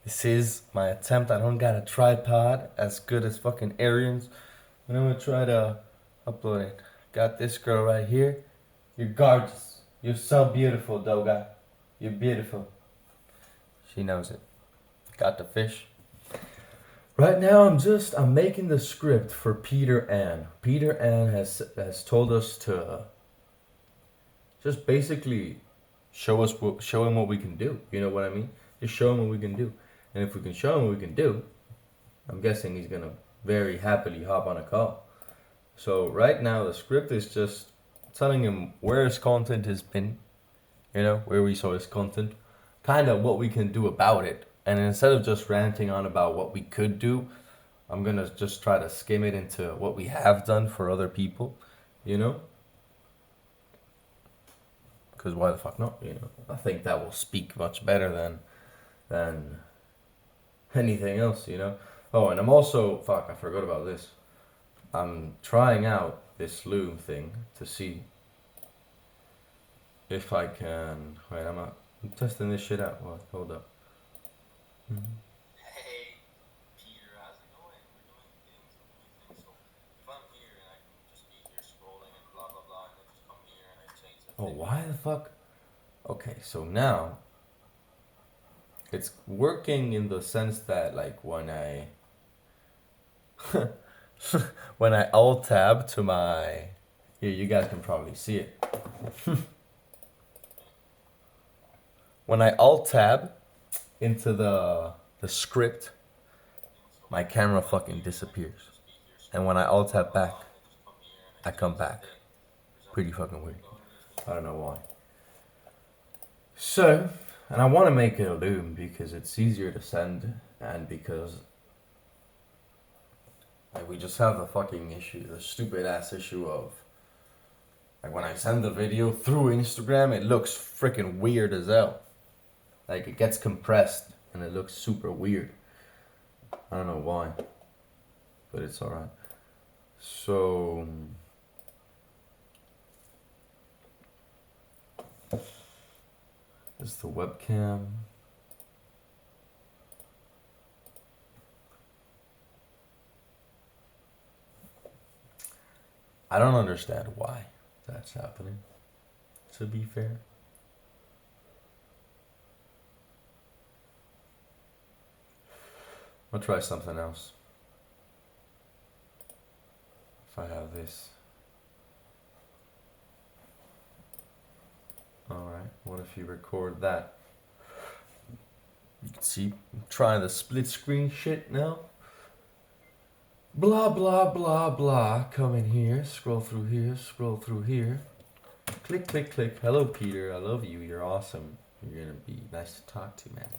This is my attempt. I don't got a tripod as good as fucking Arian's. But I'm gonna try to upload it. Got this girl right here. You're gorgeous. You're so beautiful, Doga. You're beautiful. She knows it. Got the fish. Right now I'm making the script for Peter Ann. Peter Ann has told us to just basically show him what we can do. You know what I mean? Just show him what we can do. And if we can show him what we can do, I'm guessing he's gonna very happily hop on a call. So right now the script is just telling him where his content has been, you know, where we saw his content, kind of what we can do about it. And instead of just ranting on about what we could do, I'm gonna just try to skim it into what we have done for other people, you know? Because why the fuck not, you know? I think that will speak much better than anything else, you know? Oh, and I'm also, fuck, I forgot about this. I'm trying out this loom thing to see if I can, wait, I'm testing this shit out. What? Hold up. Mm-hmm. Hey, Peter, how's it going? We're doing things. So if I'm here and I can just be here scrolling and blah blah blah, and then just come here and I change the Oh, thing. why the fuck? Okay, so now it's working in the sense that like when I when I alt tab to my, here you guys can probably see it. When I alt tab into the script, my camera fucking disappears. And when I alt tab back, I come back. Pretty fucking weird. I don't know why. So, and I want to make it a loom because it's easier to send, and because like we just have the fucking issue, the stupid ass issue of like when I send the video through Instagram, it looks freaking weird as hell. Like it gets compressed and it looks super weird. I don't know why, but it's alright. So this is the webcam. I don't understand why that's happening, to be fair. I'll try something else. If I have this. Alright, what if you record that? You can see, I'm trying the split screen shit now. Blah, blah, blah, blah. Come in here, scroll through here, scroll through here. Click, click, click. Hello, Peter. I love you. You're awesome. You're gonna be nice to talk to, man.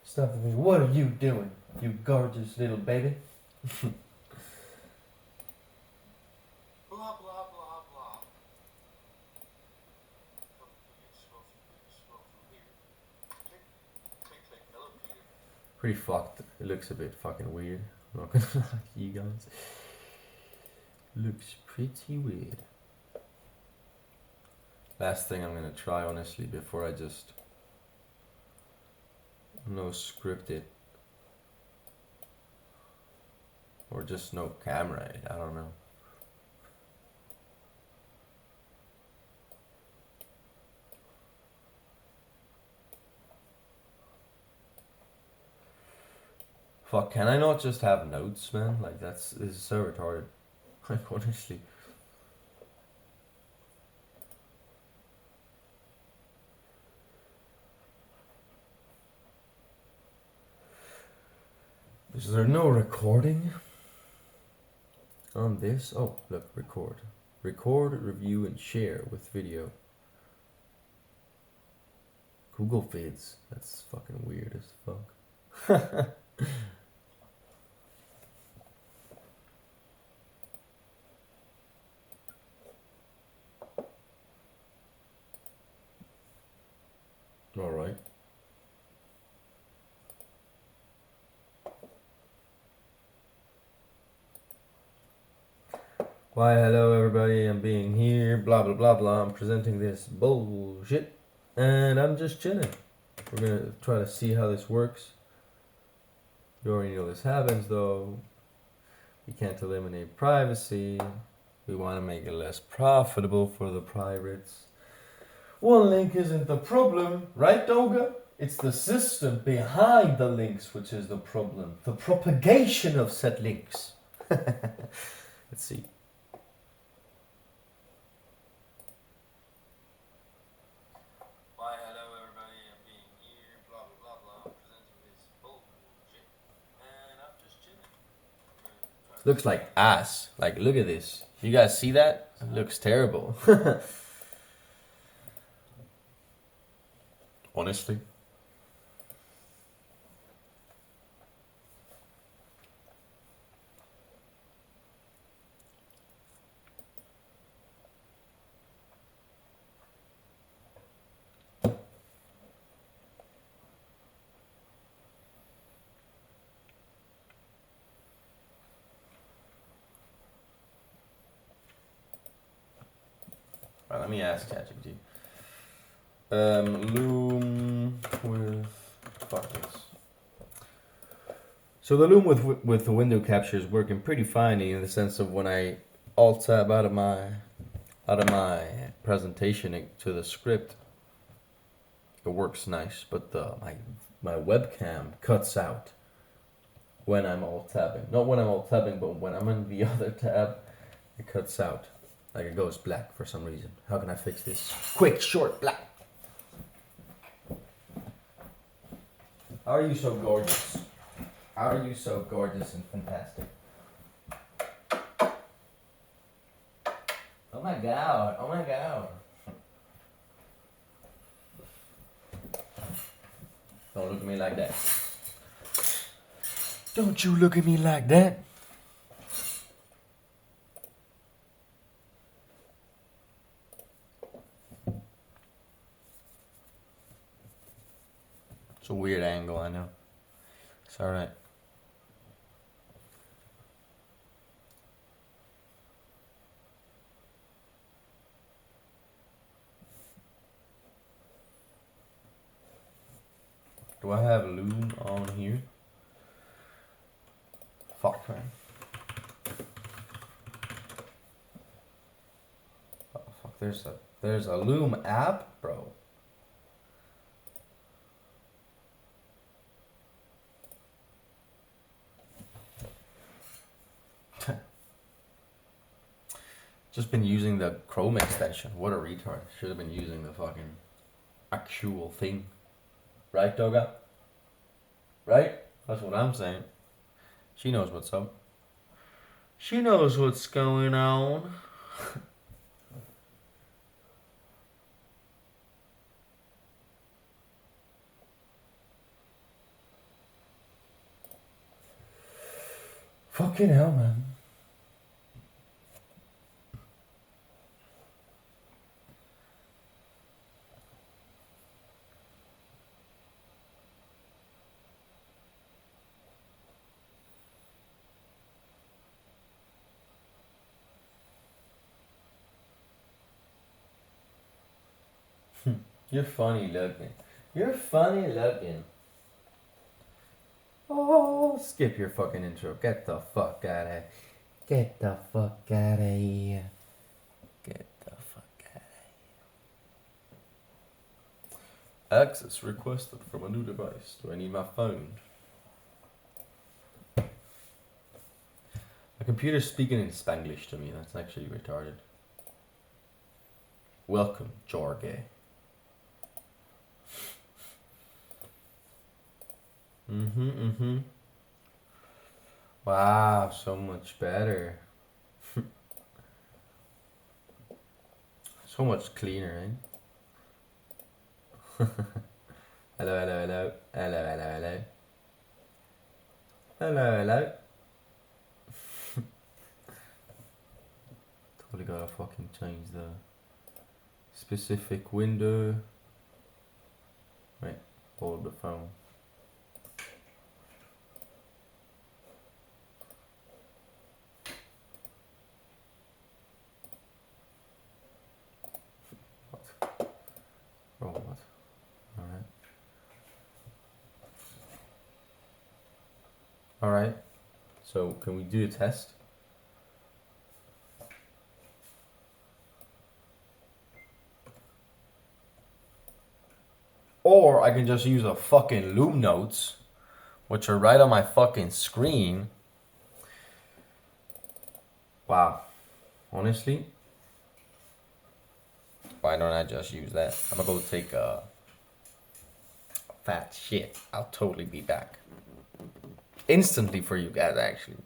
Stop at me. What are you doing, you gorgeous little baby? Blah blah blah blah. Come here, scroll through here. Click, click, click. Hello, Peter. Pretty fucked. It looks a bit fucking weird. I'm not gonna lie to you guys. Looks pretty weird. Last thing I'm gonna try, honestly, before I just no script it. Or just no camera it. I don't know. Fuck, can I not just have notes, man? Like, this is so retarded. Like, honestly. Is there no recording on this? Oh, look, record. Record, review, and share with video. Google Feeds. That's fucking weird as fuck. Alright. Why, hello everybody, I'm being here, blah blah blah blah, I'm presenting this bullshit, and I'm just chilling. We're gonna try to see how this works. You already know this happens though. We can't eliminate privacy. We want to make it less profitable for the pirates. One link isn't the problem, right, Doga? It's the system behind the links which is the problem. The propagation of said links. Let's see. Why, hello everybody, I'm being here, blah blah blah blah, presenting this bullshit, and I'm just chilling. Looks like ass. Like, look at this. You guys see that? It looks terrible. Honestly. Right, let me ask ChatGPT. Loom with... Fuck this. So the loom with the window capture is working pretty finely in the sense of when I alt tab out of my presentation to the script, it works nice, but my webcam cuts out when I'm alt tabbing. Not when I'm alt tabbing, but when I'm in the other tab, it cuts out. Like it goes black for some reason. How can I fix this? Quick, short, black. How are you so gorgeous? How are you so gorgeous and fantastic? Oh my god, oh my god. Don't look at me like that. Don't you look at me like that. It's a weird angle, I know. It's alright. Do I have loom on here? Fuck, man. Oh, fuck, there's a loom app, bro. Just been using the Chrome extension. What a retard. Should have been using the fucking actual thing. Right, Doga? Right? That's what I'm saying. She knows what's up. She knows what's going on. Fucking hell, man. You're funny looking. You're funny looking. Oh, skip your fucking intro. Get the fuck out of here. Get the fuck out of here. Get the fuck out of here. Access requested from a new device. Do I need my phone? My computer's speaking in Spanglish to me. That's actually retarded. Welcome, Jorge. Wow, so much better. So much cleaner, eh? Hello, hello, hello. Hello, hello, hello. Hello, hello. Totally gotta fucking change the specific window. Wait, hold the phone. Oh, what? Alright. Alright, so can we do a test? Or I can just use a fucking Loom Notes, which are right on my fucking screen. Wow. Honestly, why don't I just use that? I'm gonna go take a fat shit. I'll totally be back. Instantly for you guys, actually.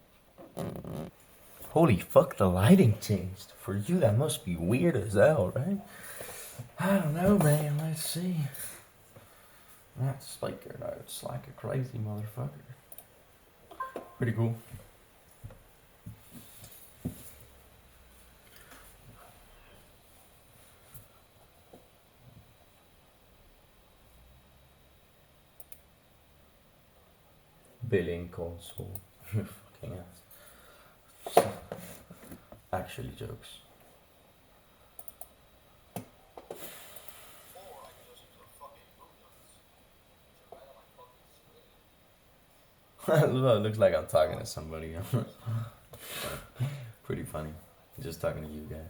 Holy fuck, the lighting changed. For you, that must be weird as hell, right? I don't know, man. Let's see. That spiker notes like a crazy motherfucker. Pretty cool. Billing console. Fucking ass. Actually jokes. Or I can just use a fucking boot notes. Which are right on my fucking screen. It looks like I'm talking to somebody. Pretty funny. Just talking to you guys.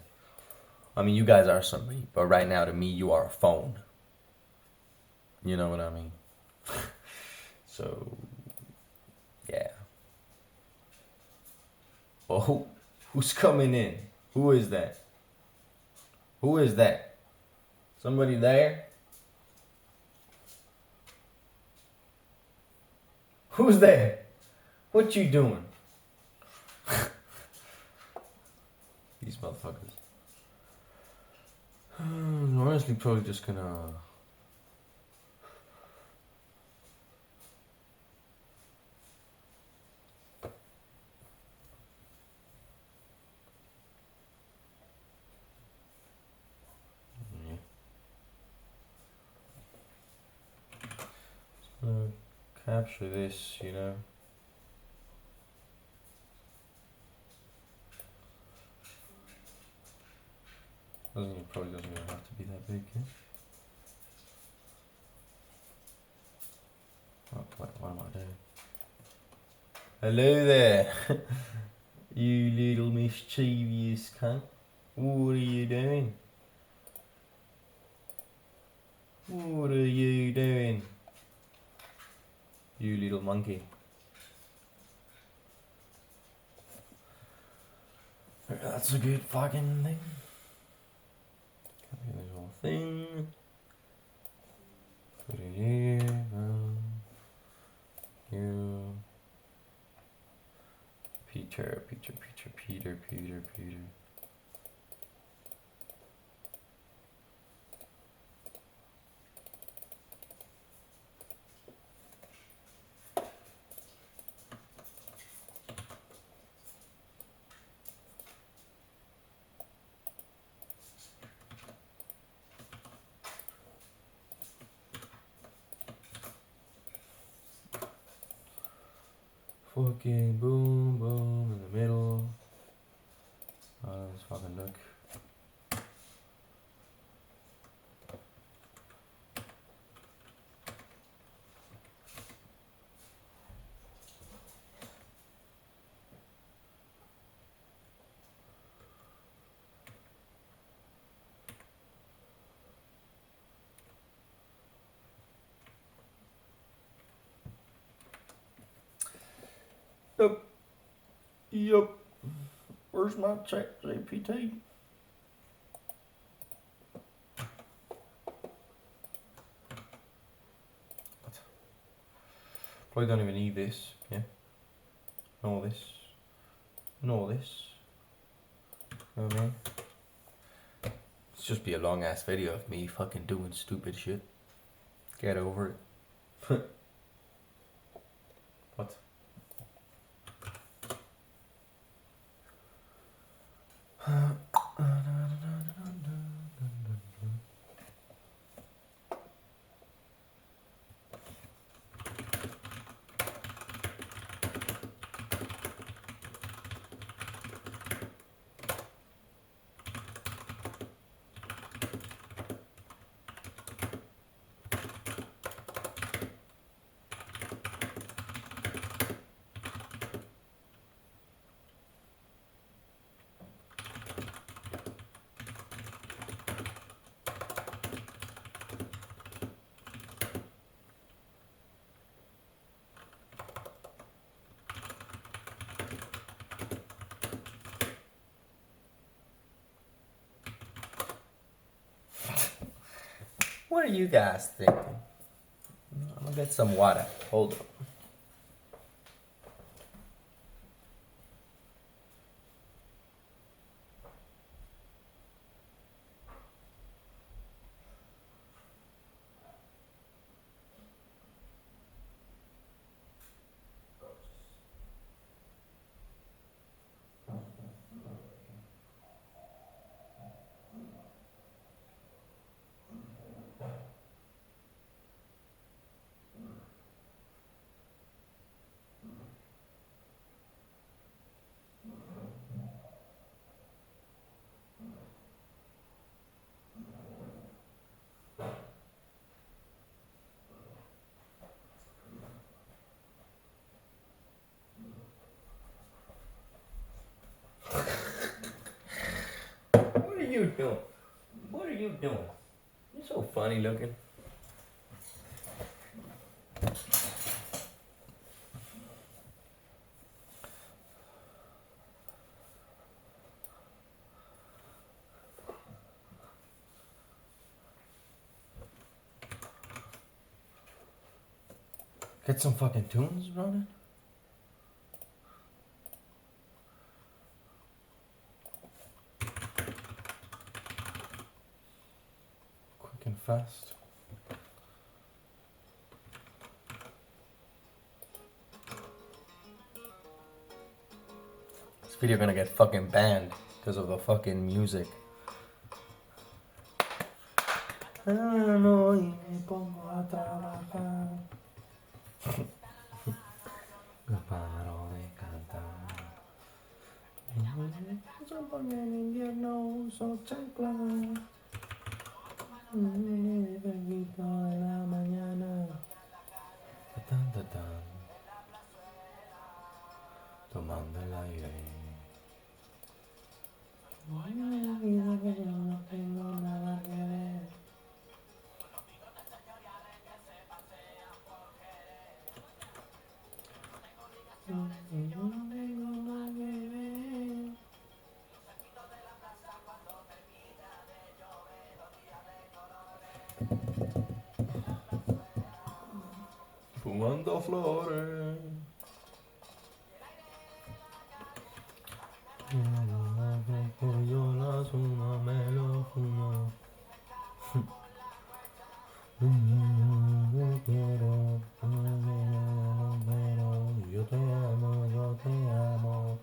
I mean, you guys are somebody, but right now to me, you are a phone. You know what I mean? So, yeah. Oh, who's coming in? Who is that? Who is that? Somebody there? Who's there? What you doing? These motherfuckers. Honestly, probably just gonna. Capture this, you know. Probably doesn't even have to be that big. Yeah? What am I doing? Hello there, you little mischievous cunt. What are you doing? What are you doing? You little monkey. That's a good fucking thing. Copy this whole thing. Put it here. You. Peter. Fucking boom, boom in the middle. Oh, let's fucking look. Yup. Where's my chat GPT? Probably don't even need this, yeah? Nor this. Nor this. You know what I mean? It's just be a long ass video of me fucking doing stupid shit. Get over it. What? What are you guys thinking? I'm gonna get some water. Hold up. What are you doing? What are you doing? You're so funny looking. Get some fucking tunes running. Quick and fast. This video gonna get fucking banned because of the fucking music. Paro de cantar. Se pone en invierno, uso chancla. Perrito de la mañana. Tan, tan, tan. Tomando el aire. La vida que yo no tengo nada que ver. Yo no tengo nada que ver. Fumando flores. Yo la suma me lo fumo. Yo quiero, yo te amo, yo te amo.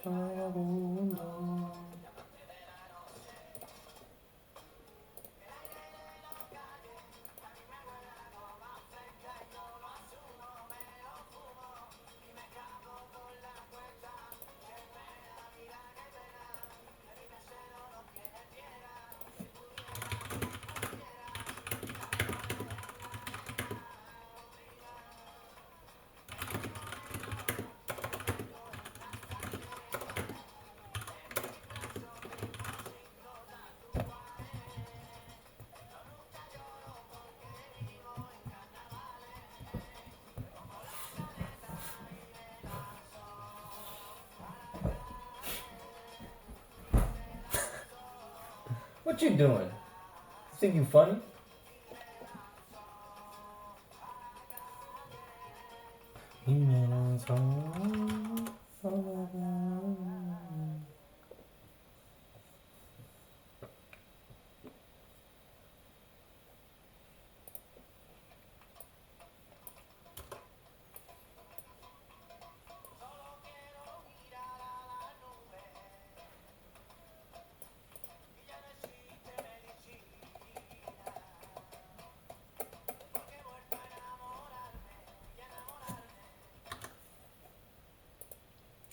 Vagabundo. What you doing? Think you funny?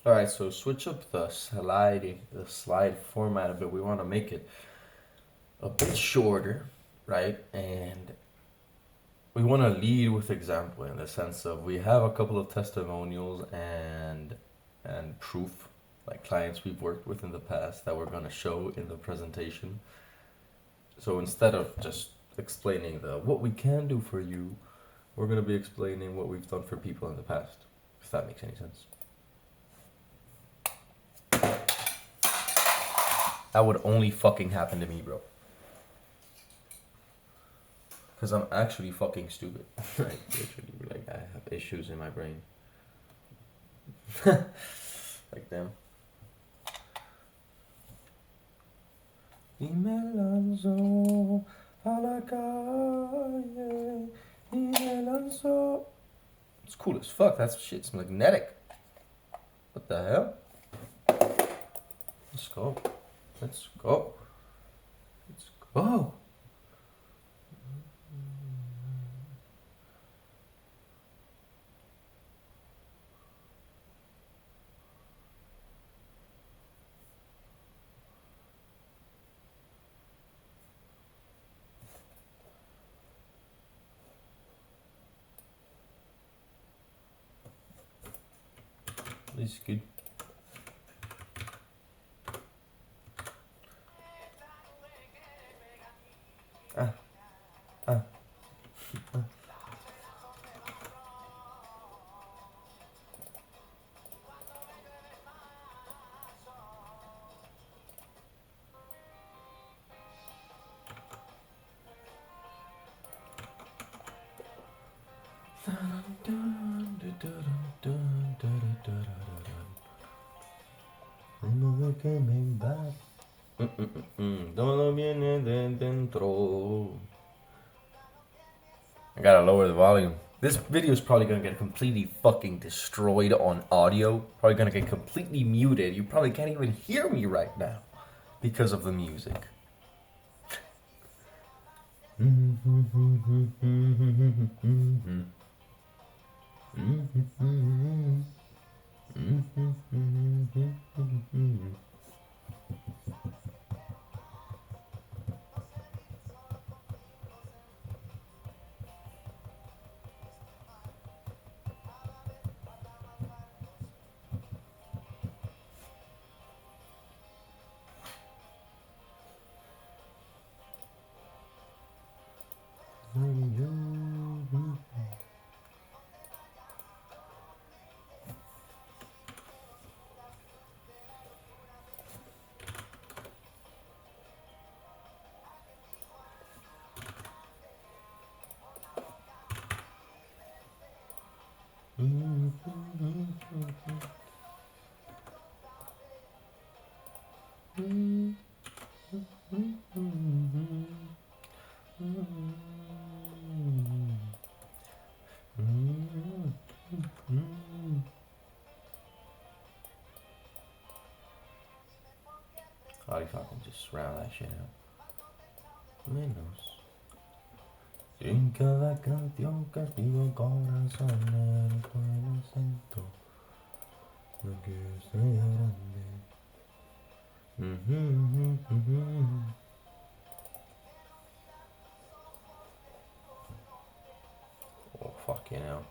All right, so switch up the slide format a bit. We want to make it a bit shorter, right? And we want to lead with example in the sense of we have a couple of testimonials and proof, like clients we've worked with in the past that we're going to show in the presentation. So instead of just explaining the what we can do for you, we're going to be explaining what we've done for people in the past, if that makes any sense. That would only fucking happen to me, bro. Because I'm actually fucking stupid. Right? Literally, like, I have issues in my brain. Like them. Y me lanzó a la calle. Y me lanzó. It's cool as fuck. That shit's magnetic. What the hell? Let's go. Let's go. Let's go. This is good. Ah, ah. Todo viene de dentro. I gotta lower the volume. This video is probably gonna get completely fucking destroyed on audio. Probably gonna get completely muted. You probably can't even hear me right now because of the music. Oh, if I can just round that shit out. Menos. En cada canción que escribo corazón el pueblo siento lo que estoy grande. Oh, fucking hell.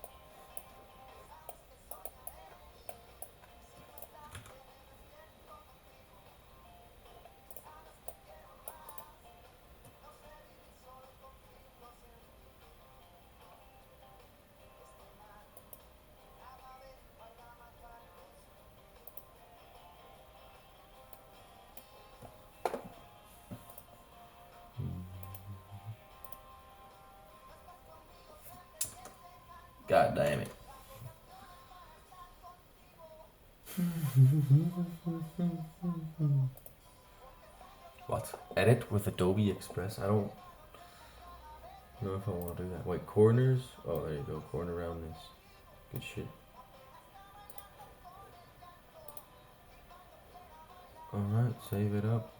God damn it. What? Edit with Adobe Express? I don't know if I want to do that. Wait, corners? Oh, there you go. Corner roundness. Good shit. Alright, save it up.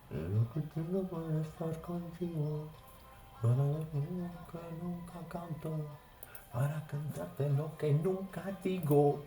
Lo que quiero es estar contigo. Para nunca, nunca canto. para cantarte lo que nunca digo.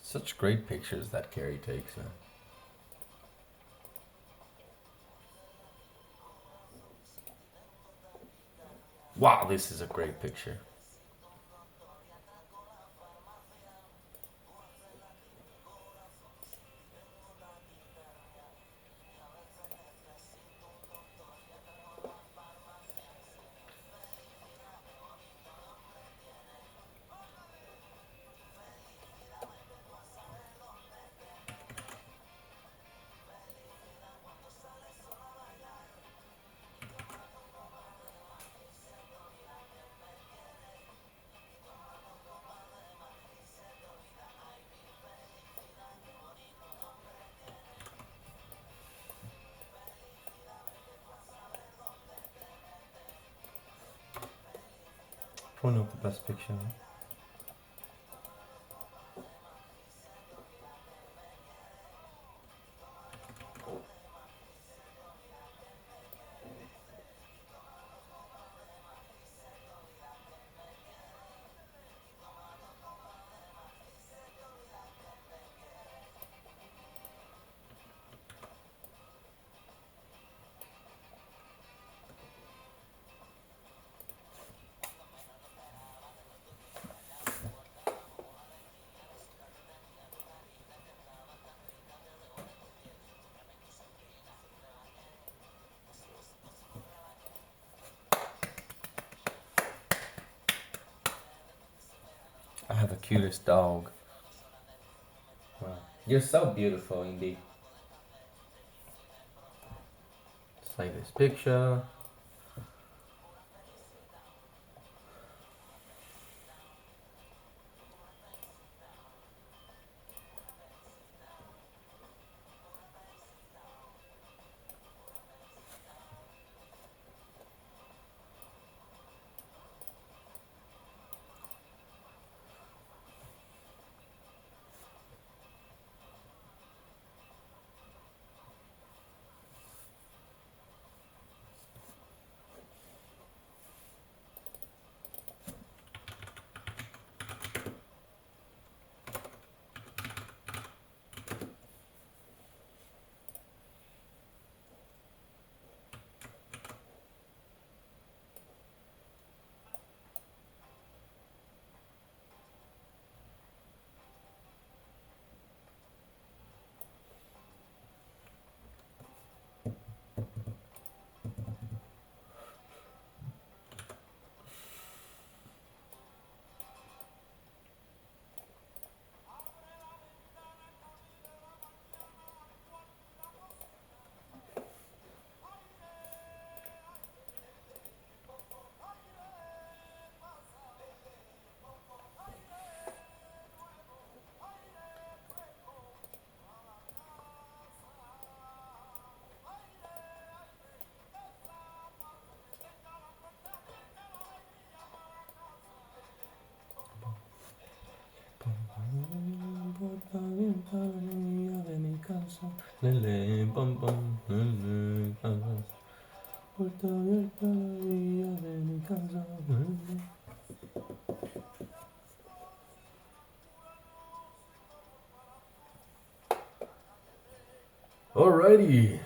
Such great pictures that Carrie takes. Wow, this is a great picture. One of the best pictures. I have the cutest dog. Wow. You're so beautiful, indeed. Just like this picture. orilla de mi casa. Lele, pam, pam, lele, casa. Puerta abierta a la orilla de mi casa. Alrighty.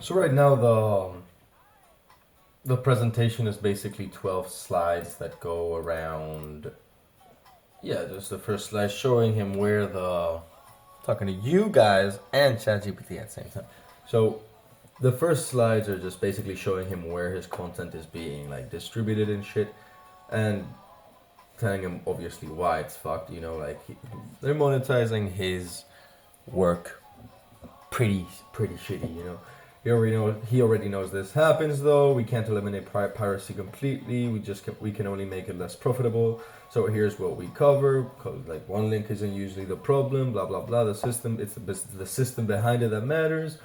So right now the presentation is basically 12 slides that go around. Yeah, just the first slide showing him where the talking to you guys and ChatGPT at the same time. So the first slides are just basically showing him where his content is being like distributed and shit, and telling him obviously why it's fucked. You know, like they're monetizing his work pretty shitty. You know, he already knows this happens though. We can't eliminate piracy completely. We can only make it less profitable. So here's what we cover. Like one link isn't usually the problem. Blah blah blah. The system, it's the system behind it that matters.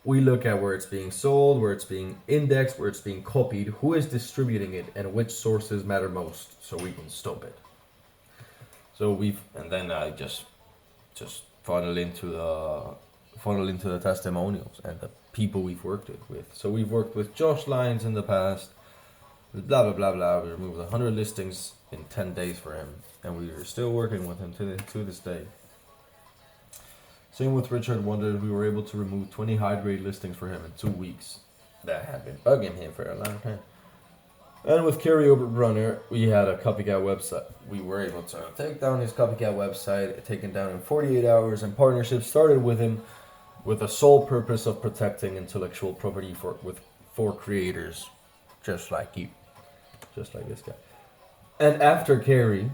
We look at where it's being sold, where it's being indexed, where it's being copied, who is distributing it, and which sources matter most, so we can stop it. So and then I just funnel into the testimonials and the people we've worked with. So we've worked with Josh Lyons in the past. Blah blah blah blah. We removed 100 listings in 10 days for him, and we are still working with him to this day. Same with Richard Wonder, we were able to remove 20 high-grade listings for him in 2 weeks. That had been bugging him for a long time. And with Kerry Runner, we had a copycat website. We were able to take down his copycat website, taken down in 48 hours, and partnership started with him with the sole purpose of protecting intellectual property for creators, just like you, just like this guy. And after Kerry,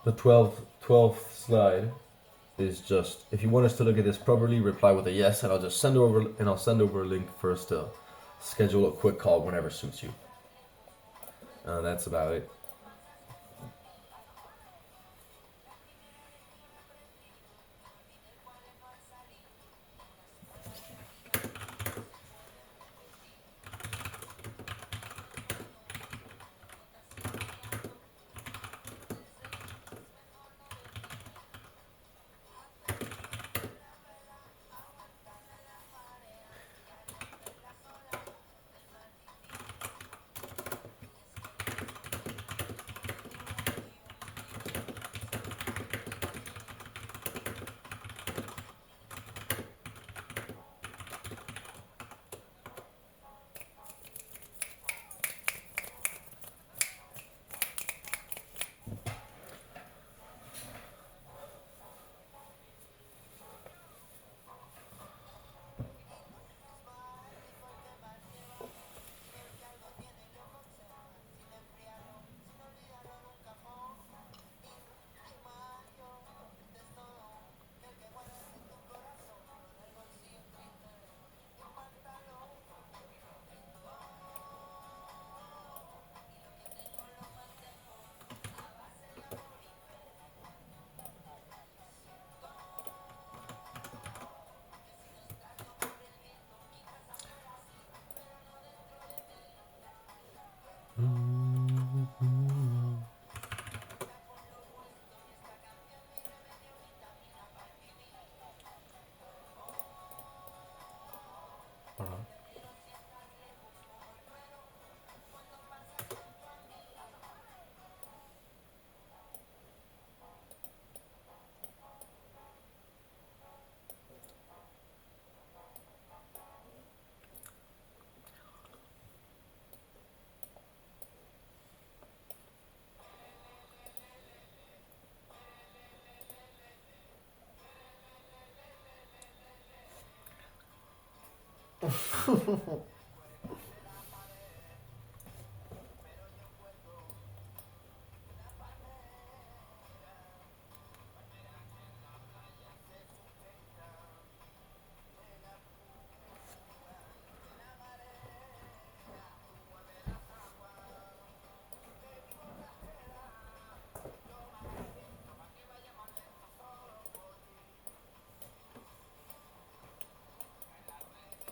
the 12th slide, is just if you want us to look at this properly, reply with a yes, and I'll send over a link for us to schedule a quick call whenever suits you. That's about it.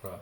Right.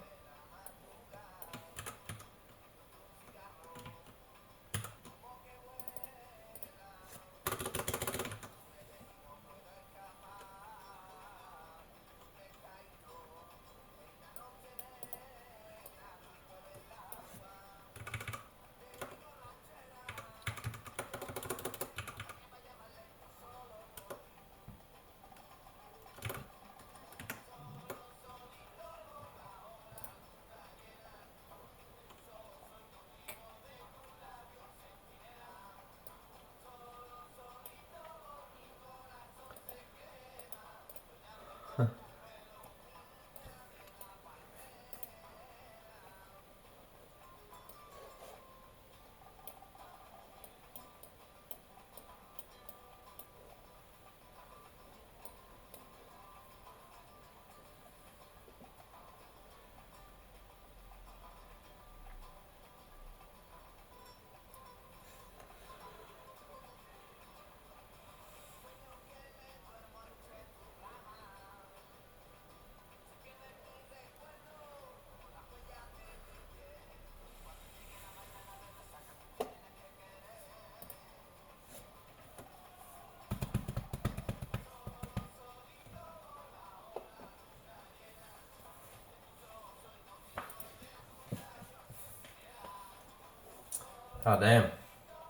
God damn.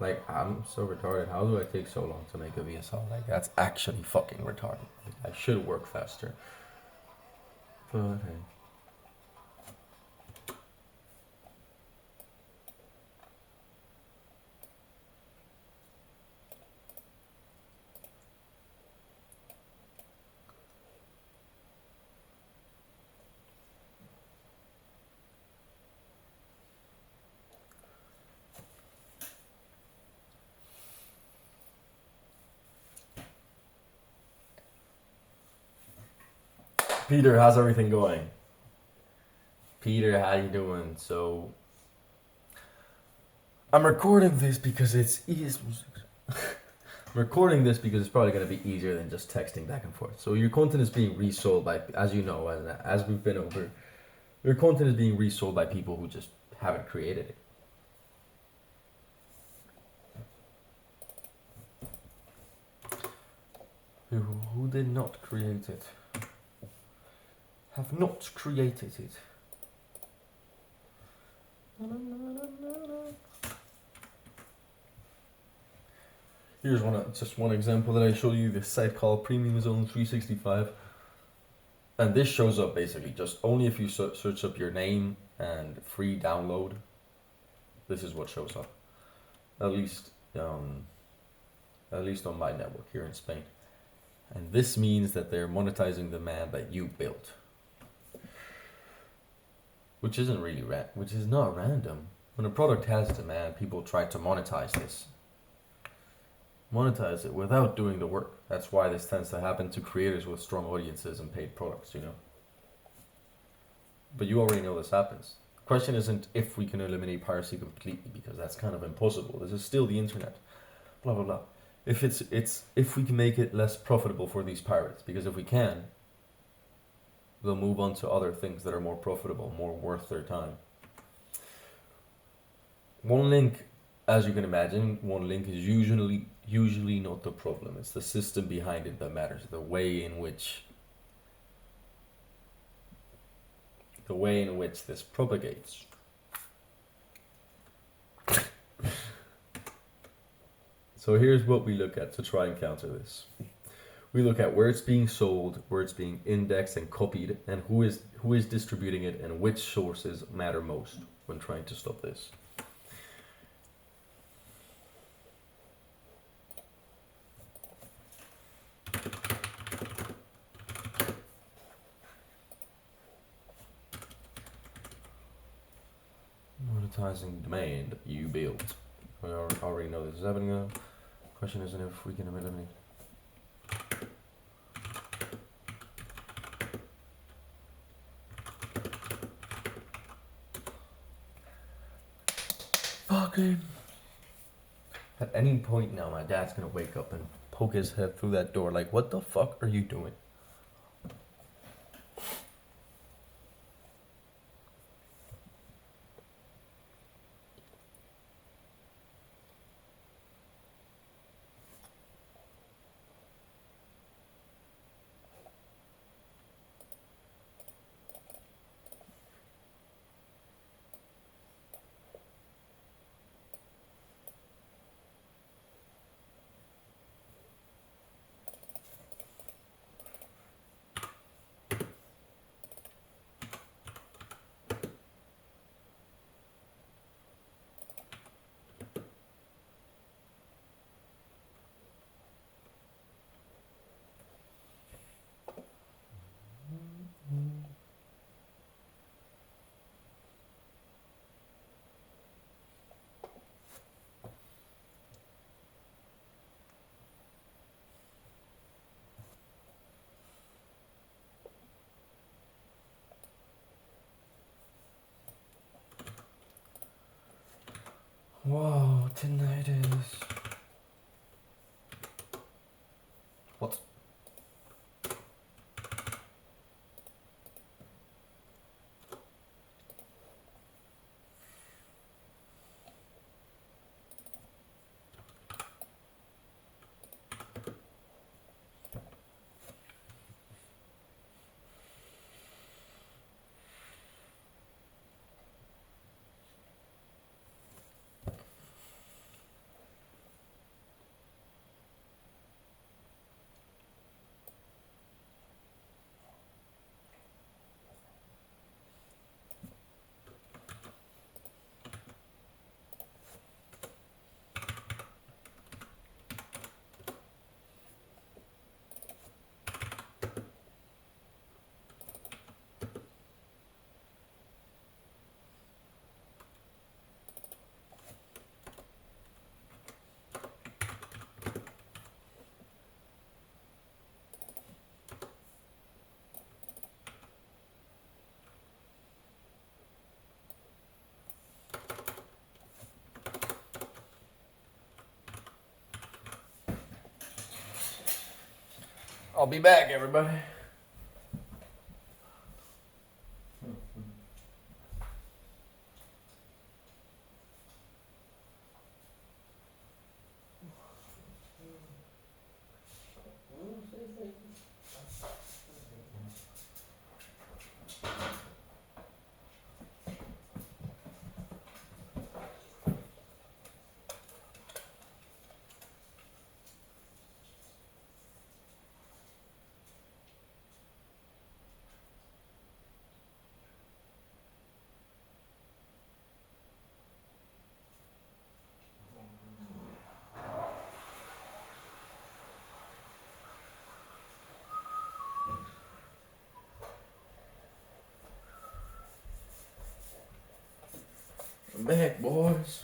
Like, I'm so retarded. How do I take so long to make a VSL? Like, that's actually fucking retarded. Like, I should work faster. But hey. Peter, how's everything going? Peter, how you doing? So, I'm recording this because it's easy. I'm recording this because it's probably going to be easier than just texting back and forth. So your content is being resold by, as you know, as we've been over, your content is being resold by people who just haven't created it. Who did not create it? Have not created it. Here's just one example that I showed you. This site called Premium Zone 365, and this shows up basically just only if you search up your name and free download. This is what shows up, at least on my network here in Spain, and this means that they're monetizing the man that you built, which isn't really which is not random. When a product has demand, people try to monetize it without doing the work. That's why this tends to happen to creators with strong audiences and paid products, you know. But you already know this happens. The question isn't if we can eliminate piracy completely, because that's kind of impossible. This is still the internet. Blah blah blah. If if we can make it less profitable for these pirates, because if we can, they'll move on to other things that are more profitable, more worth their time. One link, as you can imagine, one link is usually not the problem. It's the system behind it that matters. The way in which this propagates. So here's what we look at to try and counter this. We look at where it's being sold, where it's being indexed and copied, and who is distributing it, and which sources matter most when trying to stop this. Monetizing demand you built. We already know this is happening now. Question isn't if we can eliminate. Fucking. At any point now, my dad's gonna wake up and poke his head through that door like, what the fuck are you doing? Whoa, tinnitus. What? I'll be back, everybody. I'm back, boys.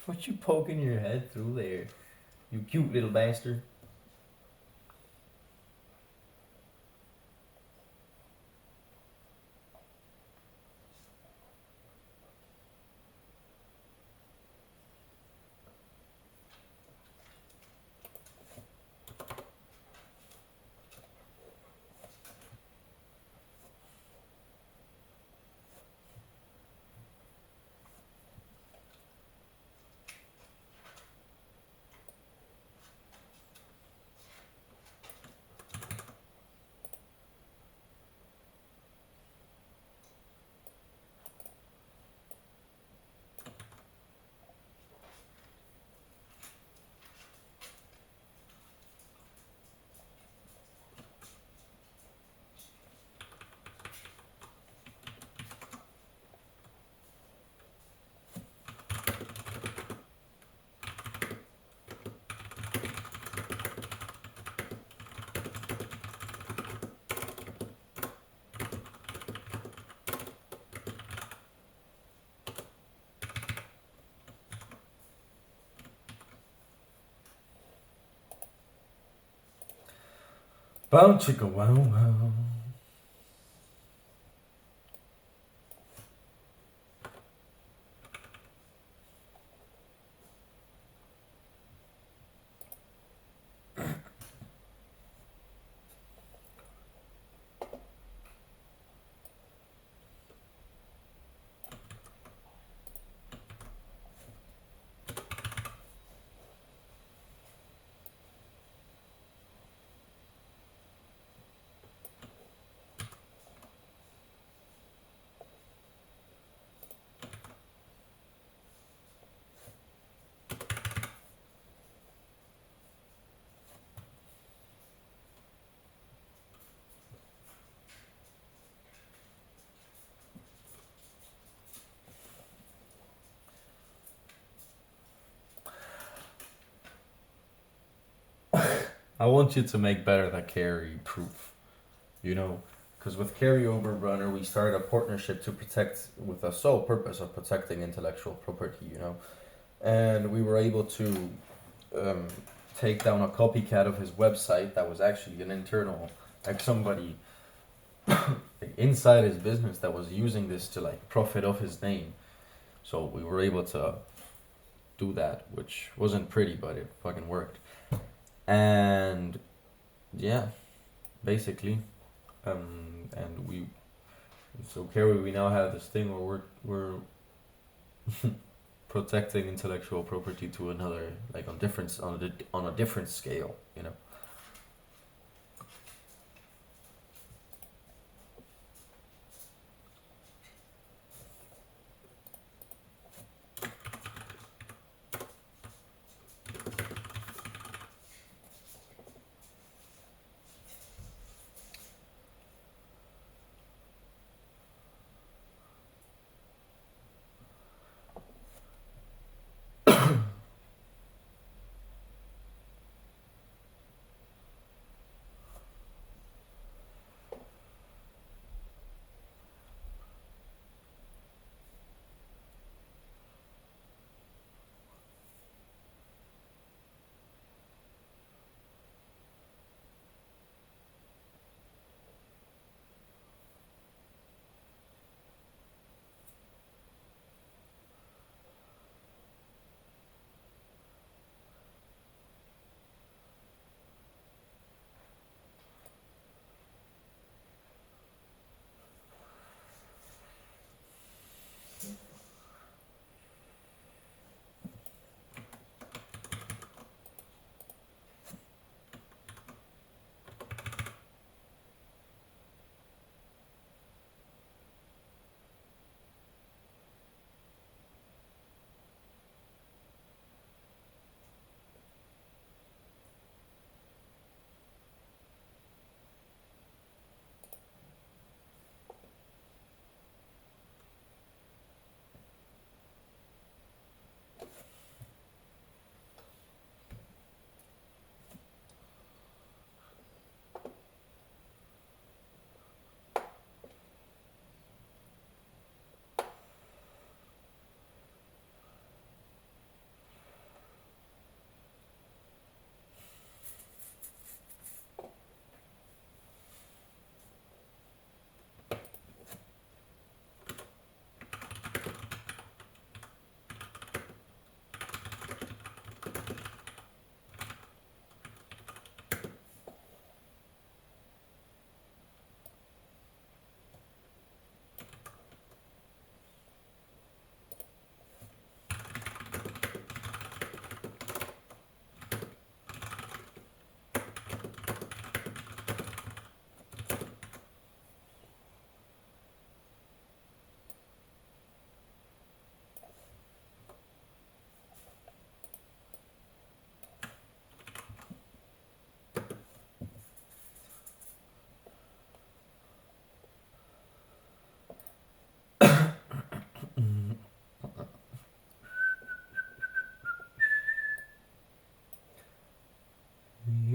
What you poking your head through there? You cute little bastard. Bow chicka wow wow. I want you to make better than carry proof, you know, because with Carryover Runner we started a partnership to protect with the sole purpose of protecting intellectual property, you know, and we were able to take down a copycat of his website that was actually an internal, like somebody like inside his business that was using this to like profit off his name. So we were able to do that, which wasn't pretty, but it fucking worked. And yeah, basically, and we, so Kerry, we now have this thing where we're protecting intellectual property to another, like on a different scale, you know.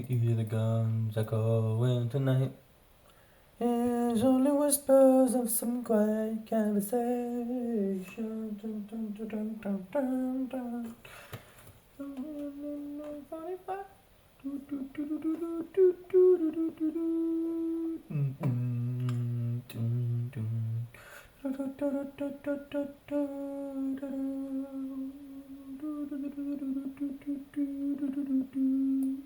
You hear the guns echoing tonight. There's only whispers of some quiet conversation. Dun, dun, dun, dun, dun, dun, dun. 45. Do, do, do, do, do, do, do, do, do, do, do. Dun, dun, dun. Do, do, do, do, do, do, do, do, do. Do, do, do, do, do, do, do, do, do, do.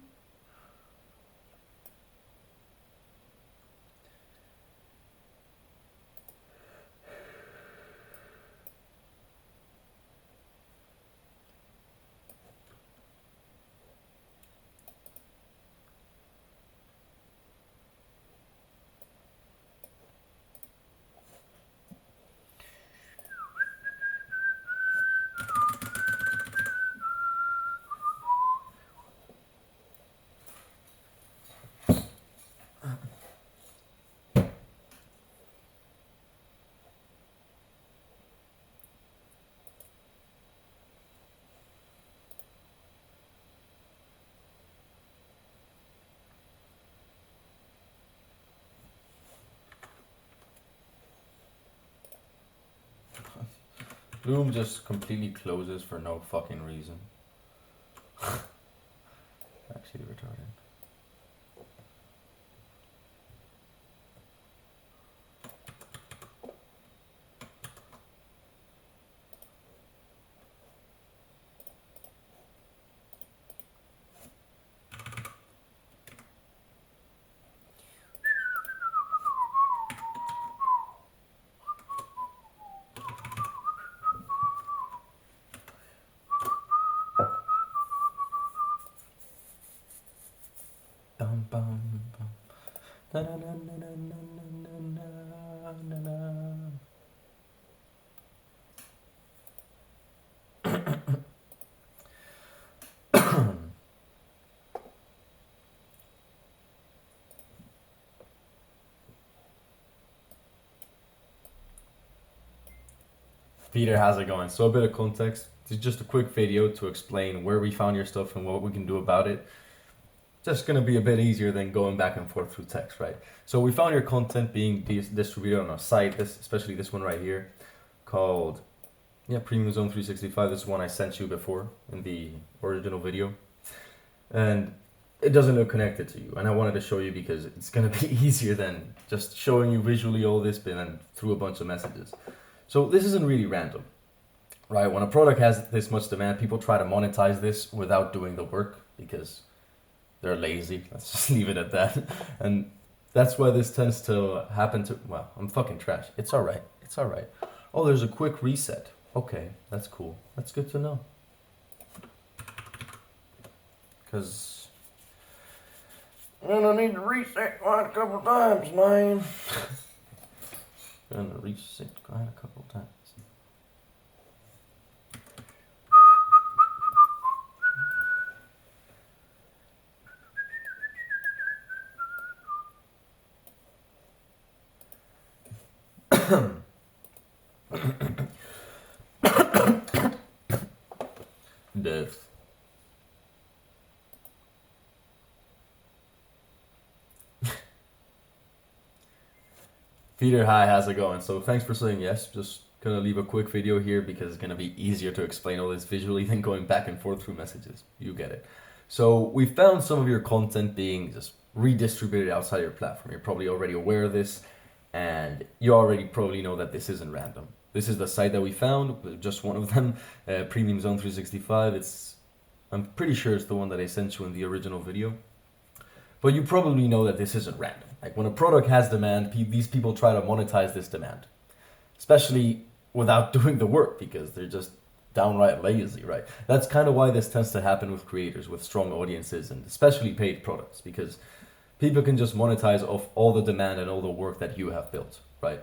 Room just completely closes for no fucking reason. bum, bum, bum. Na, na, na, na, na, na, na, na, na. Peter, how's it going? So a bit of context. This is just a quick video to explain where we found your stuff and what we can do about it. Just gonna be a bit easier than going back and forth through text, right? So we found your content being distributed on our site, especially this one right here, called Premium Zone 365. This is one I sent you before in the original video, and it doesn't look connected to you. And I wanted to show you because it's gonna be easier than just showing you visually all this, but then through a bunch of messages. So this isn't really random, right? When a product has this much demand, people try to monetize this without doing the work because they're lazy. Let's just leave it at that. And that's why this tends to happen to, well, I'm fucking trash. It's all right. It's all right. Oh, there's a quick reset. Okay, that's cool. That's good to know. Because I'm gonna need to reset quite a couple times, man. Gonna reset quite a couple times. Death. Peter, hi, how's it going? So thanks for saying yes. Just gonna leave a quick video here because it's gonna be easier to explain all this visually than going back and forth through messages. You get it. So we found some of your content being just redistributed outside your platform. You're probably already aware of this, and you already probably know that this isn't random. This is the site that we found, just one of them, Premium Zone 365. I'm pretty sure it's the one that I sent you in the original video. But you probably know that this isn't random. Like when a product has demand, these people try to monetize this demand, especially without doing the work because they're just downright lazy, right? That's kind of why this tends to happen with creators with strong audiences and especially paid products, because people can just monetize off all the demand and all the work that you have built, right?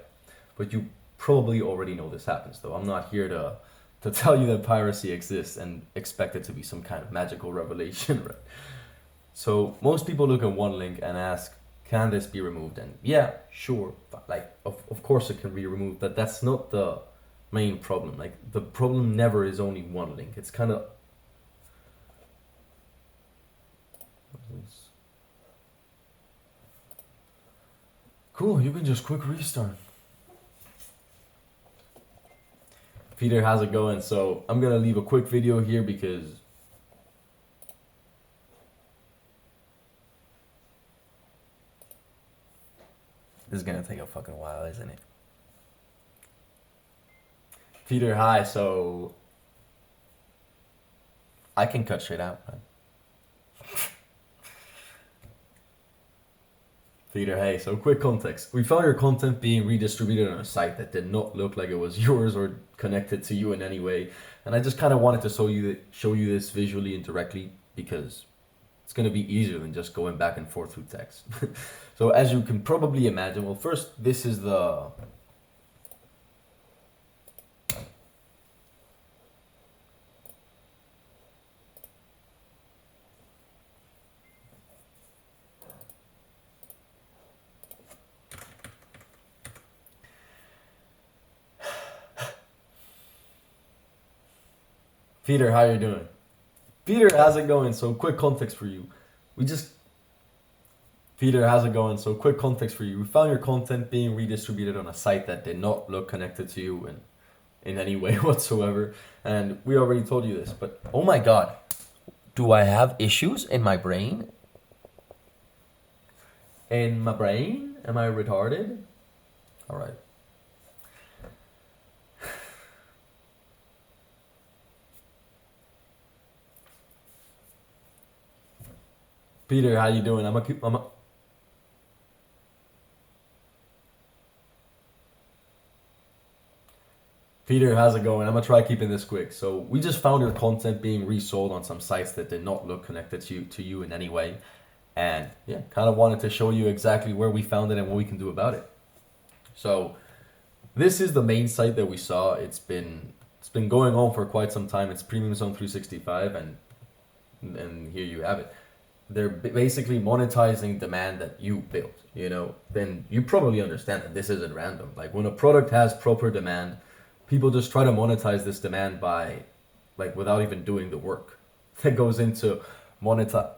But you probably already know this happens, though. I'm not here to tell you that piracy exists and expect it to be some kind of magical revelation, right? So most people look at one link and ask, can this be removed? And yeah, sure, like of course it can be removed, but that's not the main problem. Like the problem never is only one link. It's kind of cool. You can just quick restart. Peter, how's it going? So I'm gonna leave a quick video here because this is gonna take a fucking while, isn't it? Peter, hi. So I can cut shit out, man. Peter, hey. So quick context. We found your content being redistributed on a site that did not look like it was yours or connected to you in any way, and I just kind of wanted to show you this visually and directly because it's going to be easier than just going back and forth through text. So as you can probably imagine, well, first, this is the Peter, how you doing? Peter, how's it going? So quick context for you. Peter, how's it going? So quick context for you. We found your content being redistributed on a site that did not look connected to you in any way whatsoever. And we already told you this, but oh my God. Do I have issues in my brain? In my brain? Am I retarded? All right. Peter, how you doing? Peter, how's it going? I'm gonna try keeping this quick. So we just found your content being resold on some sites that did not look connected to you in any way. And yeah, kind of wanted to show you exactly where we found it and what we can do about it. So this is the main site that we saw. It's been going on for quite some time. It's Premium Zone 365, and here you have it. They're basically monetizing demand that you built. You know, then you probably understand that this isn't random. Like when a product has proper demand, people just try to monetize this demand by, like, without even doing the work that goes into monetize.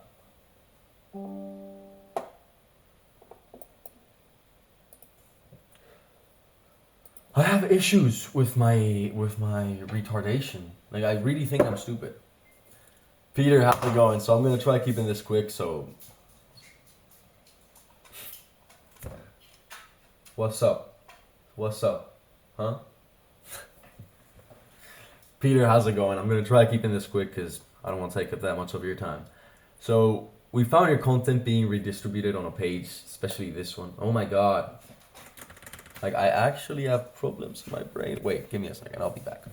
I have issues with my retardation. Like, I really think I'm stupid. Peter, how's it going? So I'm gonna try keeping this quick. So, what's up? What's up? Huh? Peter, how's it going? I'm gonna try keeping this quick because I don't want to take up that much of your time. So we found your content being redistributed on a page, especially this one. Oh my god. Like, I actually have problems in my brain. Wait, give me a second. I'll be back.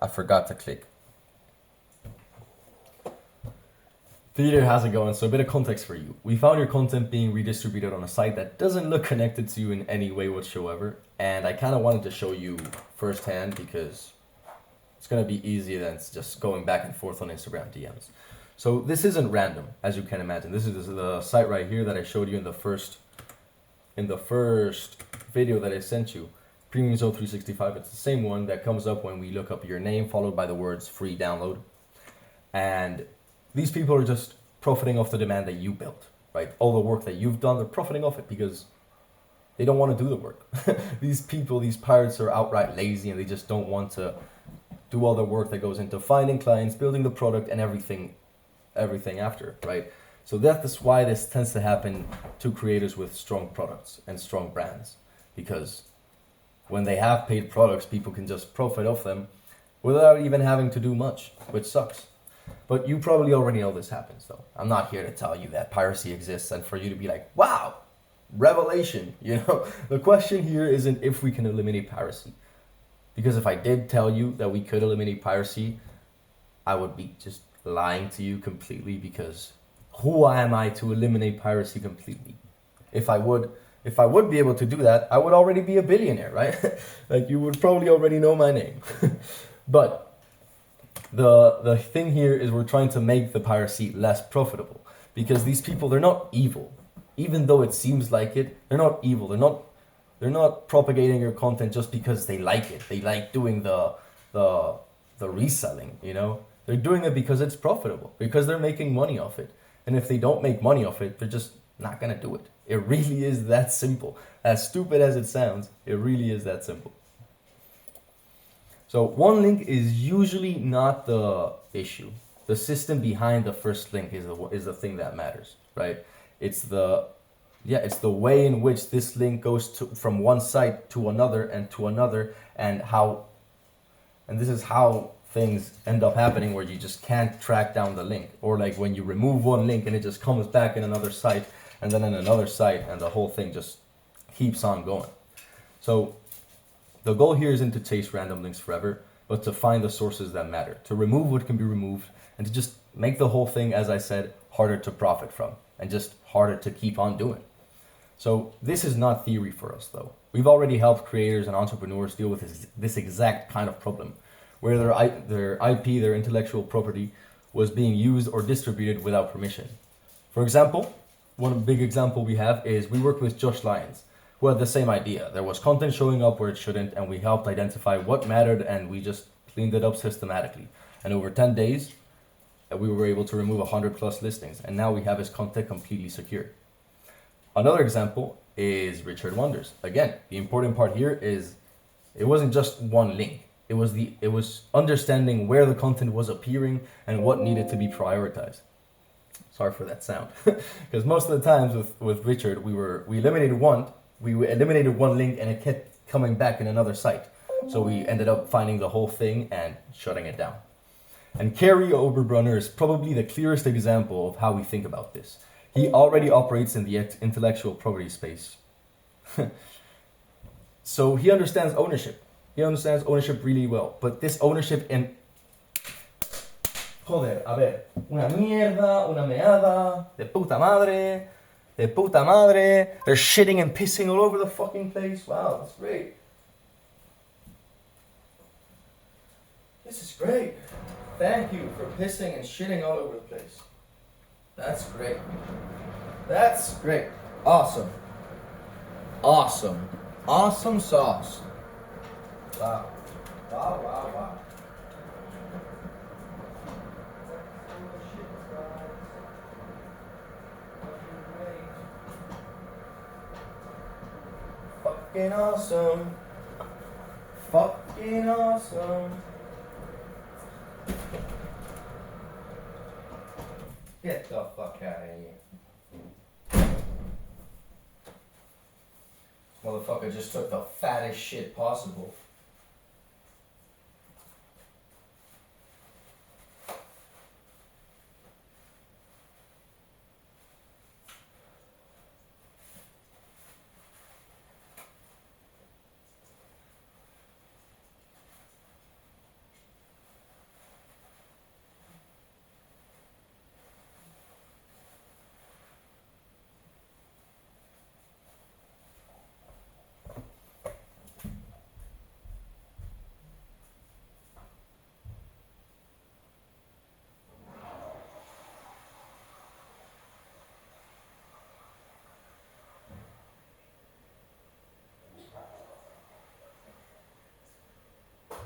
I forgot to click. Peter, how's it going? So a bit of context for you. We found your content being redistributed on a site that doesn't look connected to you in any way whatsoever. And I kind of wanted to show you firsthand because it's going to be easier than just going back and forth on Instagram DMs. So this isn't random, as you can imagine. This is the site right here that I showed you in the first video that I sent you. Premium Zone 365. It's the same one that comes up when we look up your name followed by the words free download. And these people are just profiting off the demand that you built, right? All the work that you've done, they're profiting off it because they don't want to do the work. These people, these pirates are outright lazy and they just don't want to do all the work that goes into finding clients, building the product and everything after, right? So that's why this tends to happen to creators with strong products and strong brands, because when they have paid products, people can just profit off them without even having to do much, which sucks. But you probably already know this happens, though. I'm not here to tell you that piracy exists and for you to be like, wow, revelation. You know, the question here isn't if we can eliminate piracy. Because if I did tell you that we could eliminate piracy, I would be just lying to you completely, because who am I to eliminate piracy completely? If I would be able to do that, I would already be a billionaire, right? Like, you would probably already know my name. But the thing here is we're trying to make the piracy less profitable, because these people, they're not evil. Even though it seems like it, they're not evil. They're not propagating your content just because they like it. They like doing the reselling, you know? They're doing it because it's profitable, because they're making money off it. And if they don't make money off it, they're just not gonna do it. It really is that simple. As stupid as it sounds, it really is that simple. So one link is usually not the issue. The system behind the first link is the thing that matters, right? It's the way in which this link goes from one site to another, and this is how things end up happening, where you just can't track down the link, or like when you remove one link and it just comes back in another site, and then in another site, and the whole thing just keeps on going. So the goal here isn't to chase random links forever, but to find the sources that matter, to remove what can be removed, and to just make the whole thing, as I said, harder to profit from, and just harder to keep on doing. So this is not theory for us, though. We've already helped creators and entrepreneurs deal with this exact kind of problem, where their IP, their intellectual property, was being used or distributed without permission. For example, one big example we have is we worked with Josh Lyons, who had the same idea. There was content showing up where it shouldn't, and we helped identify what mattered, and we just cleaned it up systematically. And over 10 days, we were able to remove 100 plus listings, and now we have his content completely secure. Another example is Richard Wonders. Again, the important part here is it wasn't just one link. It was understanding where the content was appearing and what needed to be prioritized. Sorry for that sound, because most of the times with Richard, we eliminated one link and it kept coming back in another site. So we ended up finding the whole thing and shutting it down. And Kerry Oberbrunner is probably the clearest example of how we think about this. He already operates in the intellectual property space. So he understands ownership. He understands ownership really well. But this ownership Joder, a ver. Una mierda, una meada, de puta madre, de puta madre. They're shitting and pissing all over the fucking place. Wow, that's great. This is great. Thank you for pissing and shitting all over the place. That's great. That's great. Awesome. Awesome. Awesome sauce. Wow. Wow, wow, wow. Fucking awesome. Fucking awesome. Get the fuck out of here. Motherfucker just took the fattest shit possible.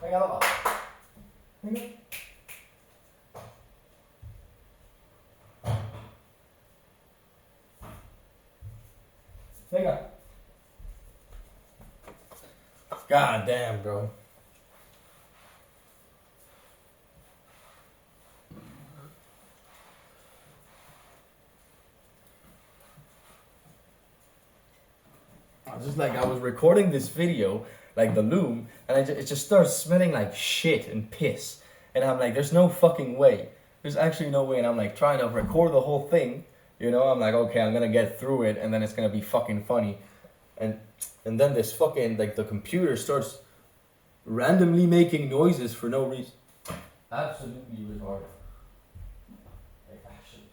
Venga, va. Venga. Venga. God damn, bro. I was recording this video, like the loom, and it just starts smelling like shit and piss. And I'm like, there's no fucking way. There's actually no way. And I'm like trying to record the whole thing. You know, I'm like, okay, I'm gonna get through it, and then it's gonna be fucking funny. And then this fucking, like, the computer starts randomly making noises for no reason. Absolutely retarded. Like, absolutely.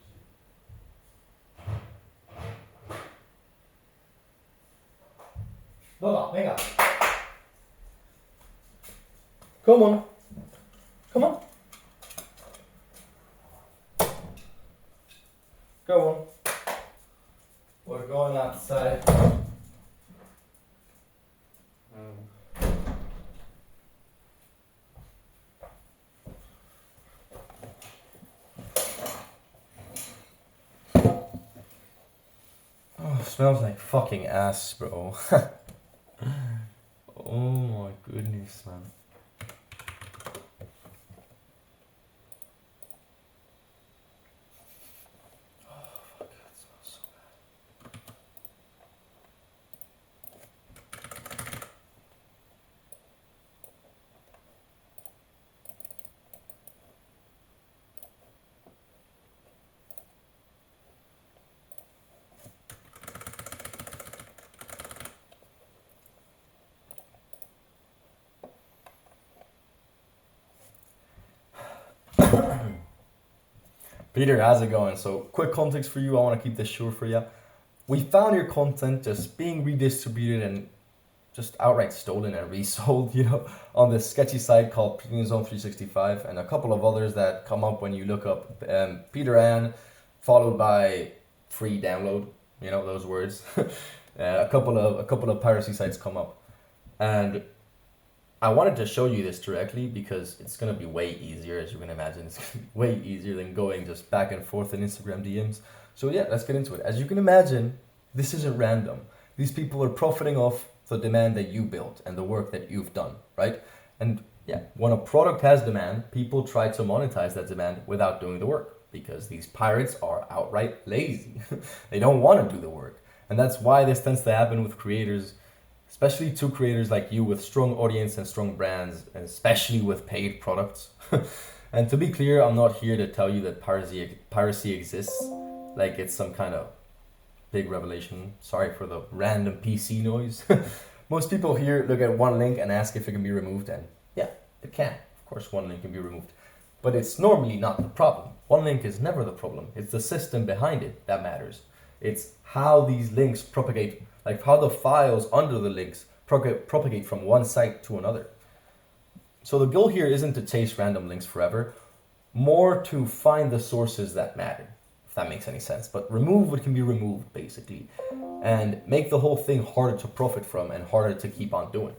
Lola, venga. Come on. Come on. Go on. We're going outside. Oh, smells like fucking ass, bro. Oh my goodness, man. Peter, how's it going? So, quick context for you. I want to keep this short for you. We found your content just being redistributed and just outright stolen and resold, you know, on this sketchy site called nº1 and a couple of others that come up when you look up Peter Ann, followed by free download, you know, those words. A couple of piracy sites come up. And I wanted to show you this directly because it's going to be way easier, as you can imagine. It's going to be way easier than going just back and forth in Instagram DMs. So yeah, let's get into it. As you can imagine, this isn't random. These people are profiting off the demand that you built and the work that you've done, right? And yeah, when a product has demand, people try to monetize that demand without doing the work because these pirates are outright lazy. They don't want to do the work. And that's why this tends to happen with creators, especially to creators like you with strong audience and strong brands, and especially with paid products. And to be clear, I'm not here to tell you that piracy exists, like it's some kind of big revelation. Sorry for the random PC noise. Most people here look at one link and ask if it can be removed, and yeah, it can. Of course, one link can be removed. But it's normally not the problem. One link is never the problem. It's the system behind it that matters. It's how these links propagate, like how the files under the links propagate from one site to another. So the goal here isn't to chase random links forever, more to find the sources that matter, if that makes any sense. But remove what can be removed, basically, and make the whole thing harder to profit from and harder to keep on doing.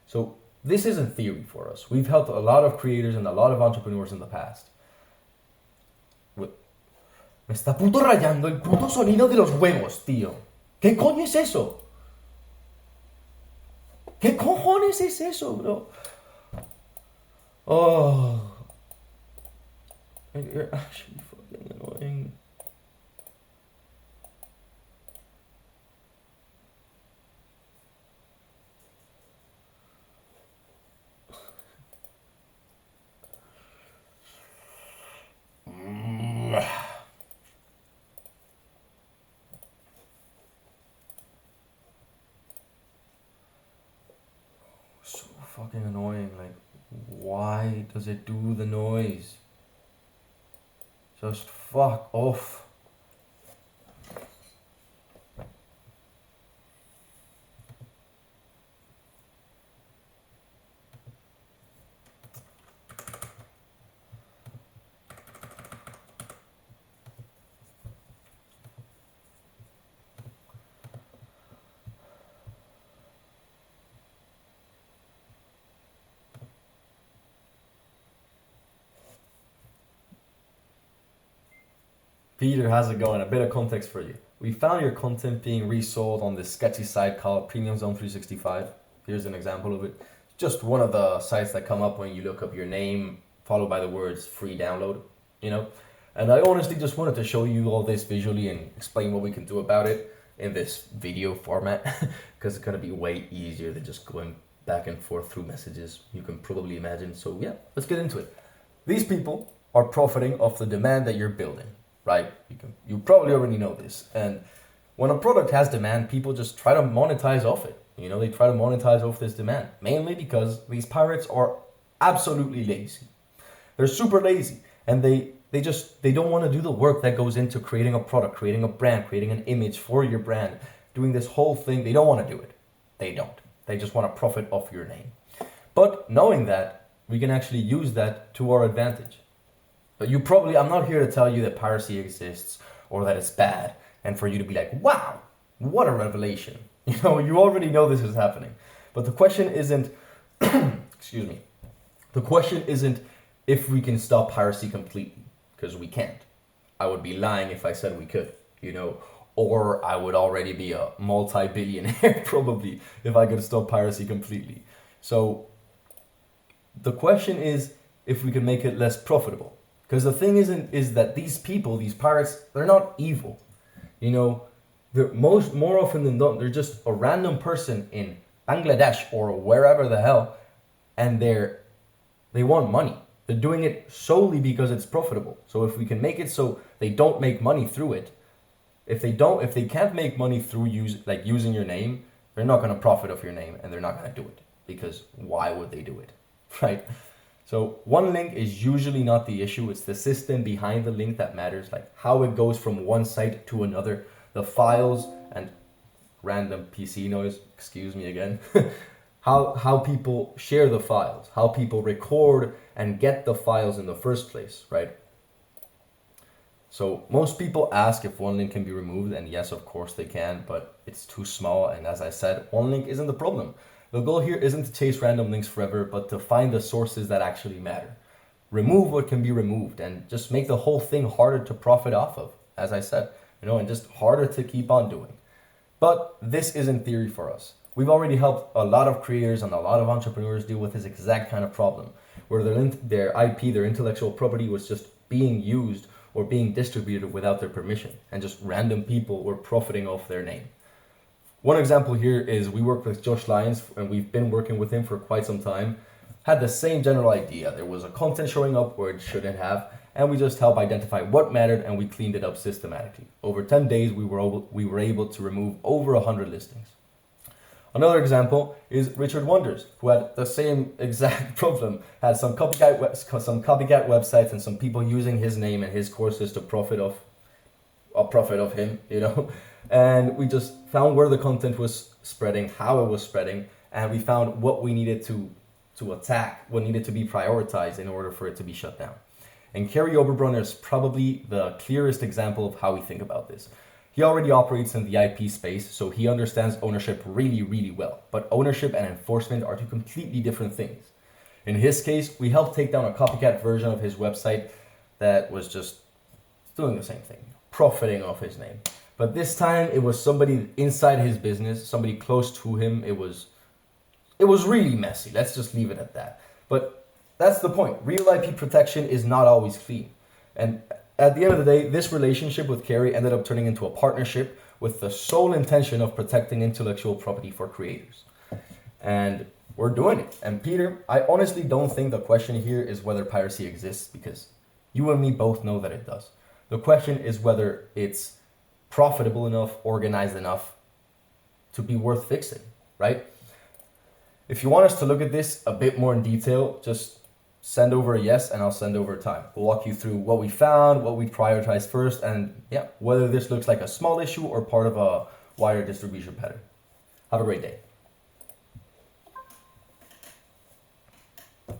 So this isn't theory for us. We've helped a lot of creators and a lot of entrepreneurs in the past. Me está puto rayando el puto sonido de los huevos, tío. ¿Qué coño es eso? ¿Qué cojones es eso, bro? Oh. You're actually fucking annoying. So fucking annoying. Like, why does it do the noise? Just fuck off. Peter, how's it going? A bit of context for you. We found your content being resold on this sketchy site called Premium Zone 365. Here's an example of it. Just one of the sites that come up when you look up your name, followed by the words free download, you know? And I honestly just wanted to show you all this visually and explain what we can do about it in this video format, because it's going to be way easier than just going back and forth through messages, you can probably imagine. So yeah, let's get into it. These people are profiting off the demand that you're building. Right? You probably already know this. And when a product has demand, people just try to monetize off it. You know, they try to monetize off this demand. Mainly because these pirates are absolutely lazy. They're super lazy. And they don't want to do the work that goes into creating a product, creating a brand, creating an image for your brand, doing this whole thing. They don't want to do it. They don't. They just want to profit off your name. But knowing that, we can actually use that to our advantage. But I'm not here to tell you that piracy exists or that it's bad and for you to be like, wow, what a revelation. You know, you already know this is happening. But the question isn't, excuse me, the question isn't if we can stop piracy completely, because we can't. I would be lying if I said we could, you know, or I would already be a multi-billionaire probably if I could stop piracy completely. So the question is if we can make it less profitable. Because the thing is that these people, these pirates, they're not evil. You know, they're more often than not, they're just a random person in Bangladesh or wherever the hell, and they want money. They're doing it solely because it's profitable. So if we can make it so they don't make money through it, if they can't make money through using your name, they're not going to profit off your name, and they're not going to do it. Because why would they do it, right? So one link is usually not the issue. It's the system behind the link that matters, like how it goes from one site to another, the files and random PC noise, excuse me again, how people share the files, how people record and get the files in the first place, right? So most people ask if one link can be removed, and yes, of course they can, but it's too small. And as I said, one link isn't the problem. The goal here isn't to chase random links forever, but to find the sources that actually matter. Remove what can be removed and just make the whole thing harder to profit off of, as I said, you know, and just harder to keep on doing. But this isn't theory for us. We've already helped a lot of creators and a lot of entrepreneurs deal with this exact kind of problem, where their IP, their intellectual property was just being used or being distributed without their permission, and just random people were profiting off their name. One example here is we work with Josh Lyons, and we've been working with him for quite some time. Had the same general idea. There was a content showing up where it shouldn't have, and we just helped identify what mattered, and we cleaned it up systematically. Over 10 days, we were able to remove over 100 listings. Another example is Richard Wonders, who had the same exact problem, had some copycat websites and some people using his name and his courses to profit of him, you know. And we just found where the content was spreading, how it was spreading, and we found what we needed to attack, what needed to be prioritized in order for it to be shut down. And Kerry Oberbrunner is probably the clearest example of how we think about this. He already operates in the IP space, so he understands ownership really, really well. But ownership and enforcement are two completely different things. In his case, we helped take down a copycat version of his website that was just doing the same thing, profiting off his name. But this time, it was somebody inside his business, somebody close to him. It was really messy. Let's just leave it at that. But that's the point. Real IP protection is not always clean. And at the end of the day, this relationship with Kerry ended up turning into a partnership with the sole intention of protecting intellectual property for creators. And we're doing it. And Peter, I honestly don't think the question here is whether piracy exists, because you and me both know that it does. The question is whether it's profitable enough, organized enough to be worth fixing, right? If you want us to look at this a bit more in detail, just send over a yes and I'll send over time. We'll walk you through what we found, what we prioritized first, and yeah, whether this looks like a small issue or part of a wider distribution pattern. Have a great day.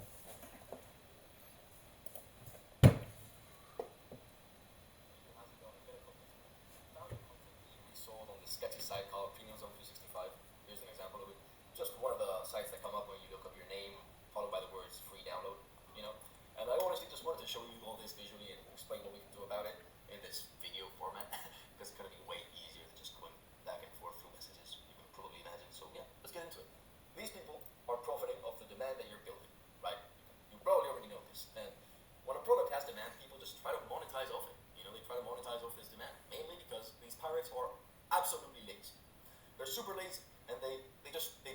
We sold on this sketchy site called Premium Zone 365. Here's an example of it. Just one of the sites that come up when you look up your name, followed by the words free download, you know. And I honestly just wanted to show you all this visually and explain what we can do about it in this video format, because it's going to be way easier than just going back and forth through messages, you can probably imagine. So yeah, let's get into it. These people are profiting off the demand that you're building, right? You probably already know this. And when a product has demand, people just try to monetize off it. You know, they try to monetize off this demand, mainly because these pirates are absolutely lazy. They're super lazy, and they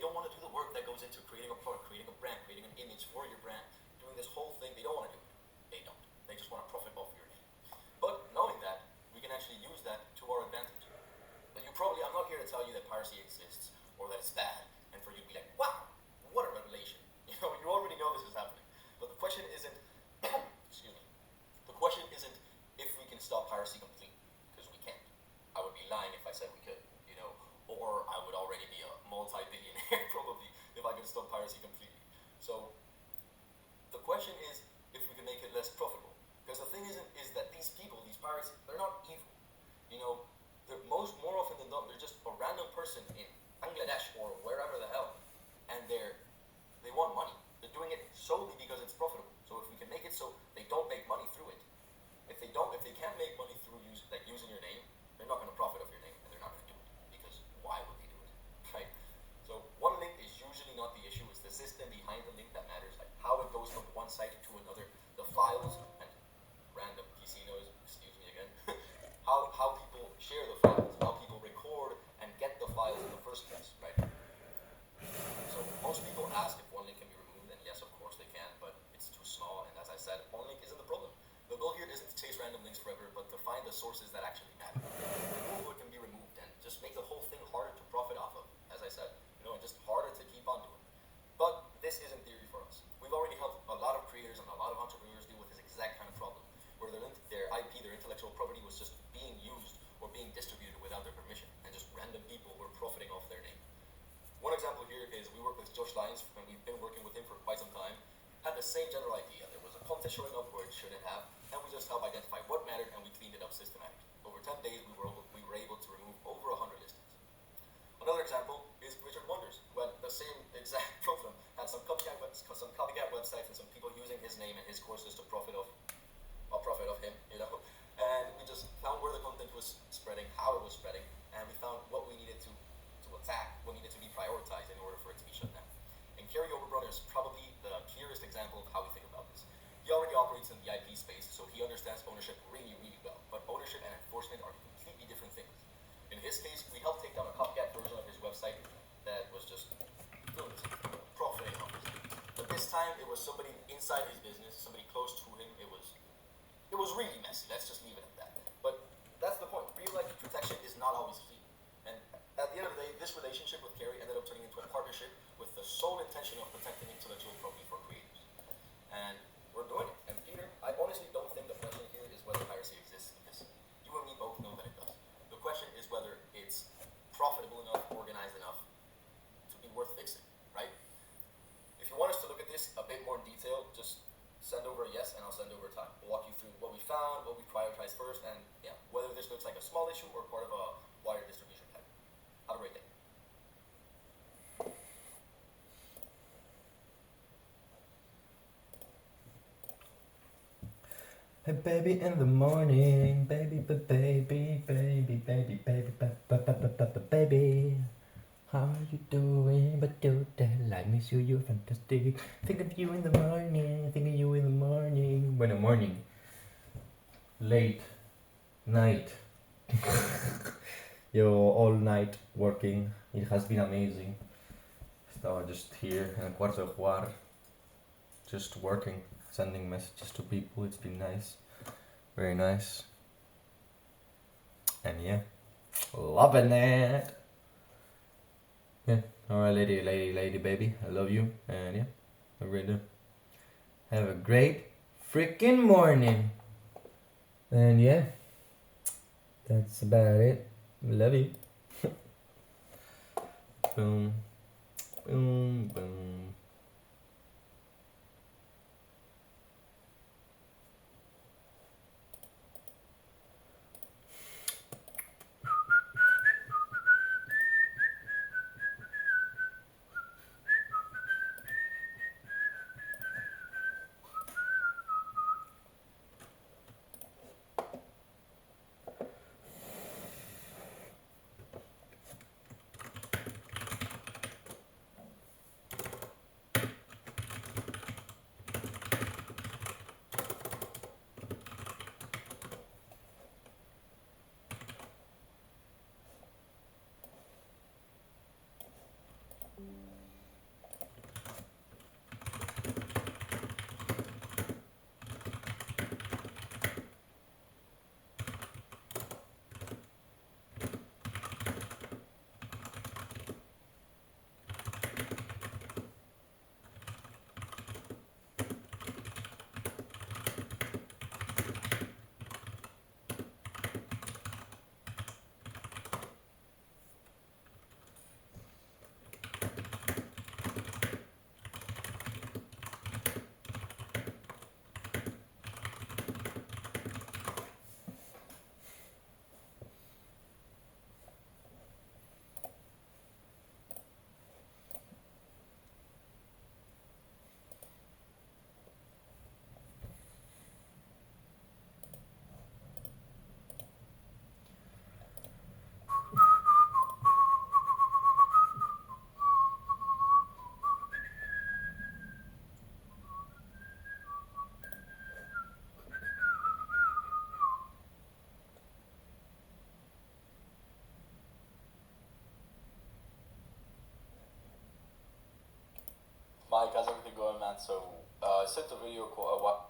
don't want to do the work that goes into creating a product, creating a brand, creating an image for your brand, doing this whole thing. They don't want to do it. They don't. They just want to profit off your name. But knowing that, we can actually use that to our advantage. But I'm not here to tell you that piracy exists or that it's bad, and for you to be like, wow, what a revelation. You know, you already know this is happening. But the question isn't, excuse me, the question isn't if we can stop piracy completely, because we can't. I would be lying if I said we could, you know, or I would already be a multi-billionaire probably if I could stop piracy completely. So the question is if we can make it less profitable. Because the thing is that these people, these pirates, they're not evil. You know, they're more often than not, they're just a random person in Bangladesh or wherever the hell, and they want money. They're doing it solely because it's profitable. So if we can make it so they don't make money through it, if they can't make money through using your name, they're not going to profit off your name, and they're not going to do it, because why would they do it, right? So one link is usually not the issue, it's the system behind the link that matters, like how it goes from one site to another, the files, and random PC noise, excuse me again, how people share the files, how people record and get the files in the first place, right? So most people ask if one link can be removed, and yes, of course they can, but it's too small, and as I said, one link isn't the problem. The goal here isn't to chase random links forever, but to find the sources that actually matter. Remove what can be removed, and just make the whole thing harder to profit off of, as I said, you know, and just harder to keep on doing. But this isn't theory for us. We've already helped a lot of creators and a lot of entrepreneurs deal with this exact kind of problem, where their IP, their intellectual property was just being used or being distributed without their permission, and just random people were profiting off their name. One example here is we work with Josh Lyons, and we've been working with him for quite some time. Had the same general idea. There was a content showing up where it shouldn't have, and we just helped identify what mattered, and we cleaned it up systematically. Over 10 days, we were able to remove over 100 listings. Another example is Richard Wonders, who had the same exact problem. Had some copycat websites and some people using his name and his courses to profit off him, you know. And we just found where the content was spreading, how it was spreading, and we found what we needed to attack, what needed to be prioritized in order for it to be shut down. And Kerry Oberbrunner is probably the clearest example of how we think about this. He already operates in the IP space, so he understands ownership really, really well. But ownership and enforcement are completely different things. In his case, we helped take down a copycat version of his website that was just profiting off his name. But this time, it was somebody inside his business, somebody close to him. It was really messy. Let's just leave it at that. But that's the point. Real IP protection is not always clean. And at the end of the day, this relationship with Kerry ended up turning into into a partnership with the sole intention of protecting intellectual property for creators. And we're doing it. And Peter, I honestly don't think the question here is whether piracy exists, because you and me both know that it does. The question is whether it's profitable enough, organized enough to be worth fixing, right? If you want us to look at this a bit more in detail, just send over a yes and I'll send over time. We'll walk you through what we found, what we prioritized first, and yeah, whether this looks like a small issue or part of a wider distribution pattern. Have a great day. Hey baby in the morning, baby, baby. How are you doing? But do that like me, so you're fantastic. Think of you in the morning, think of you in the morning. Bueno, morning. Late. Night. Yo, all night working. It has been amazing. Estaba just here in el cuarto de jugar. Just working, sending messages to people. It's been nice. Very nice. And yeah, loving it. Yeah, alright, lady, baby. I love you. And yeah, have a great day. Have a great freaking morning. And yeah, that's about it. Love you. Boom, boom, boom. Mike, how's everything going, man? So, I sent a video called what?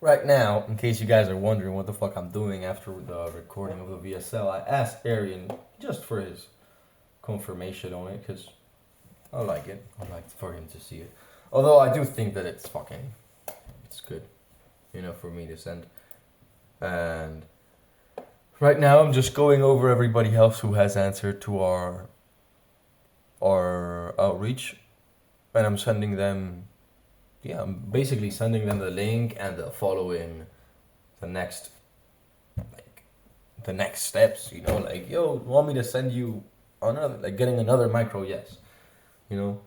Right now, in case you guys are wondering what the fuck I'm doing after the recording of the VSL, I asked Arian just for his confirmation on it, because I like it. I like for him to see it. Although I do think that it's good, for me to send. And right now I'm just going over everybody else who has answered to our outreach, and I'm sending them. Yeah, I'm basically sending them the link and the following the next steps, like, yo, want me to send you another, like, getting another micro? Yes, you know.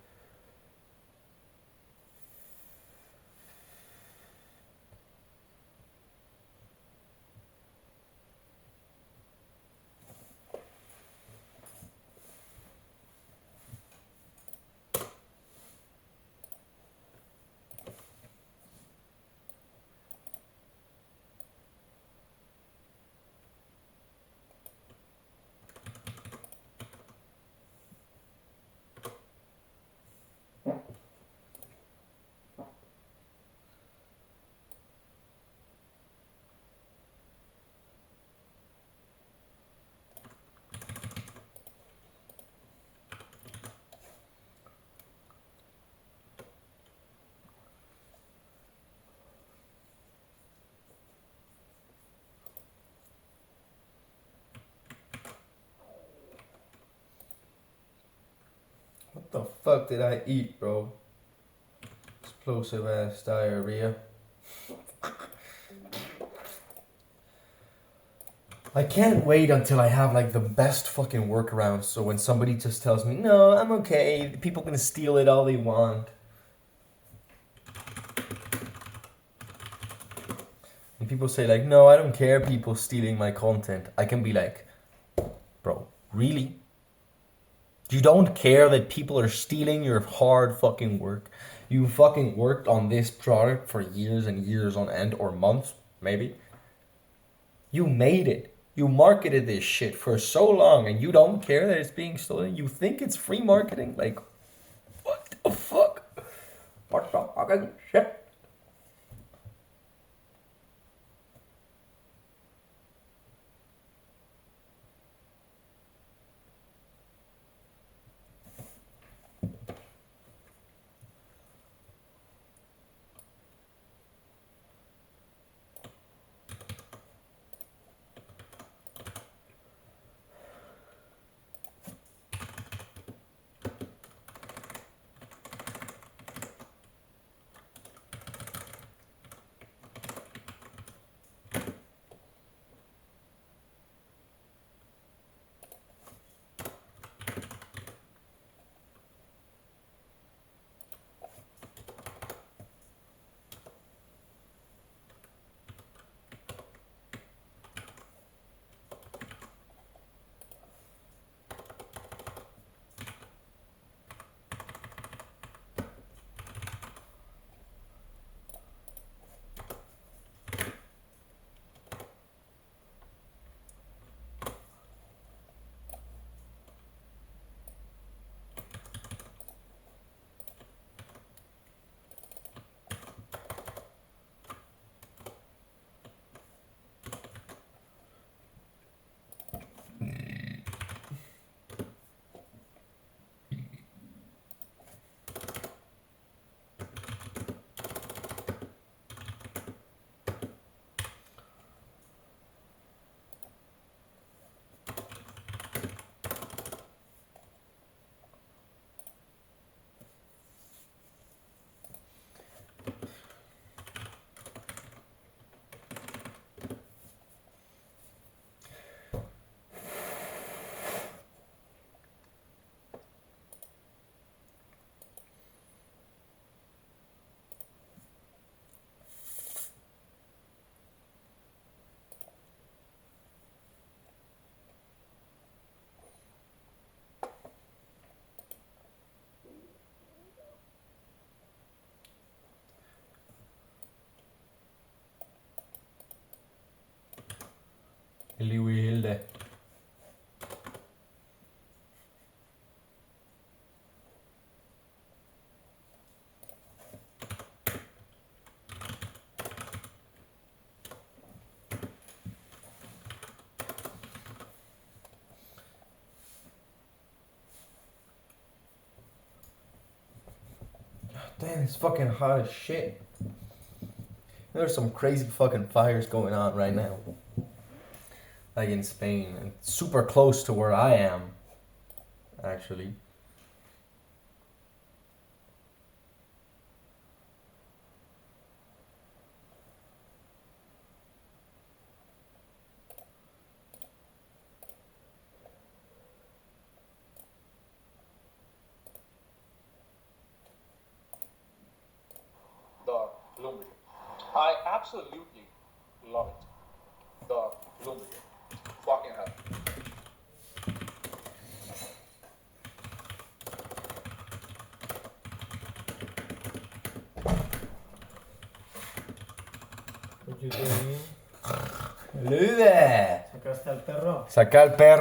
What the fuck did I eat, bro? Explosive ass diarrhea. I can't wait until I have like the best fucking workaround, so when somebody just tells me, no, I'm okay, people can steal it all they want. And people say like, no, I don't care people stealing my content. I can be like, bro, really? You don't care that people are stealing your hard fucking work? You fucking worked on this product for years and years on end, or months, maybe. You made it. You marketed this shit for so long, and you don't care that it's being stolen? You think it's free marketing? Like, what the fuck? What the fucking shit? Louis Hilde. Damn, it's fucking hot as shit. There's some crazy fucking fires going on right now. Like in Spain, and super close to where I am, actually. The lumber. I absolutely love it. The lumber. Fucking hell. What you doing? Hello there. Sacaste al perro. Saca al perro.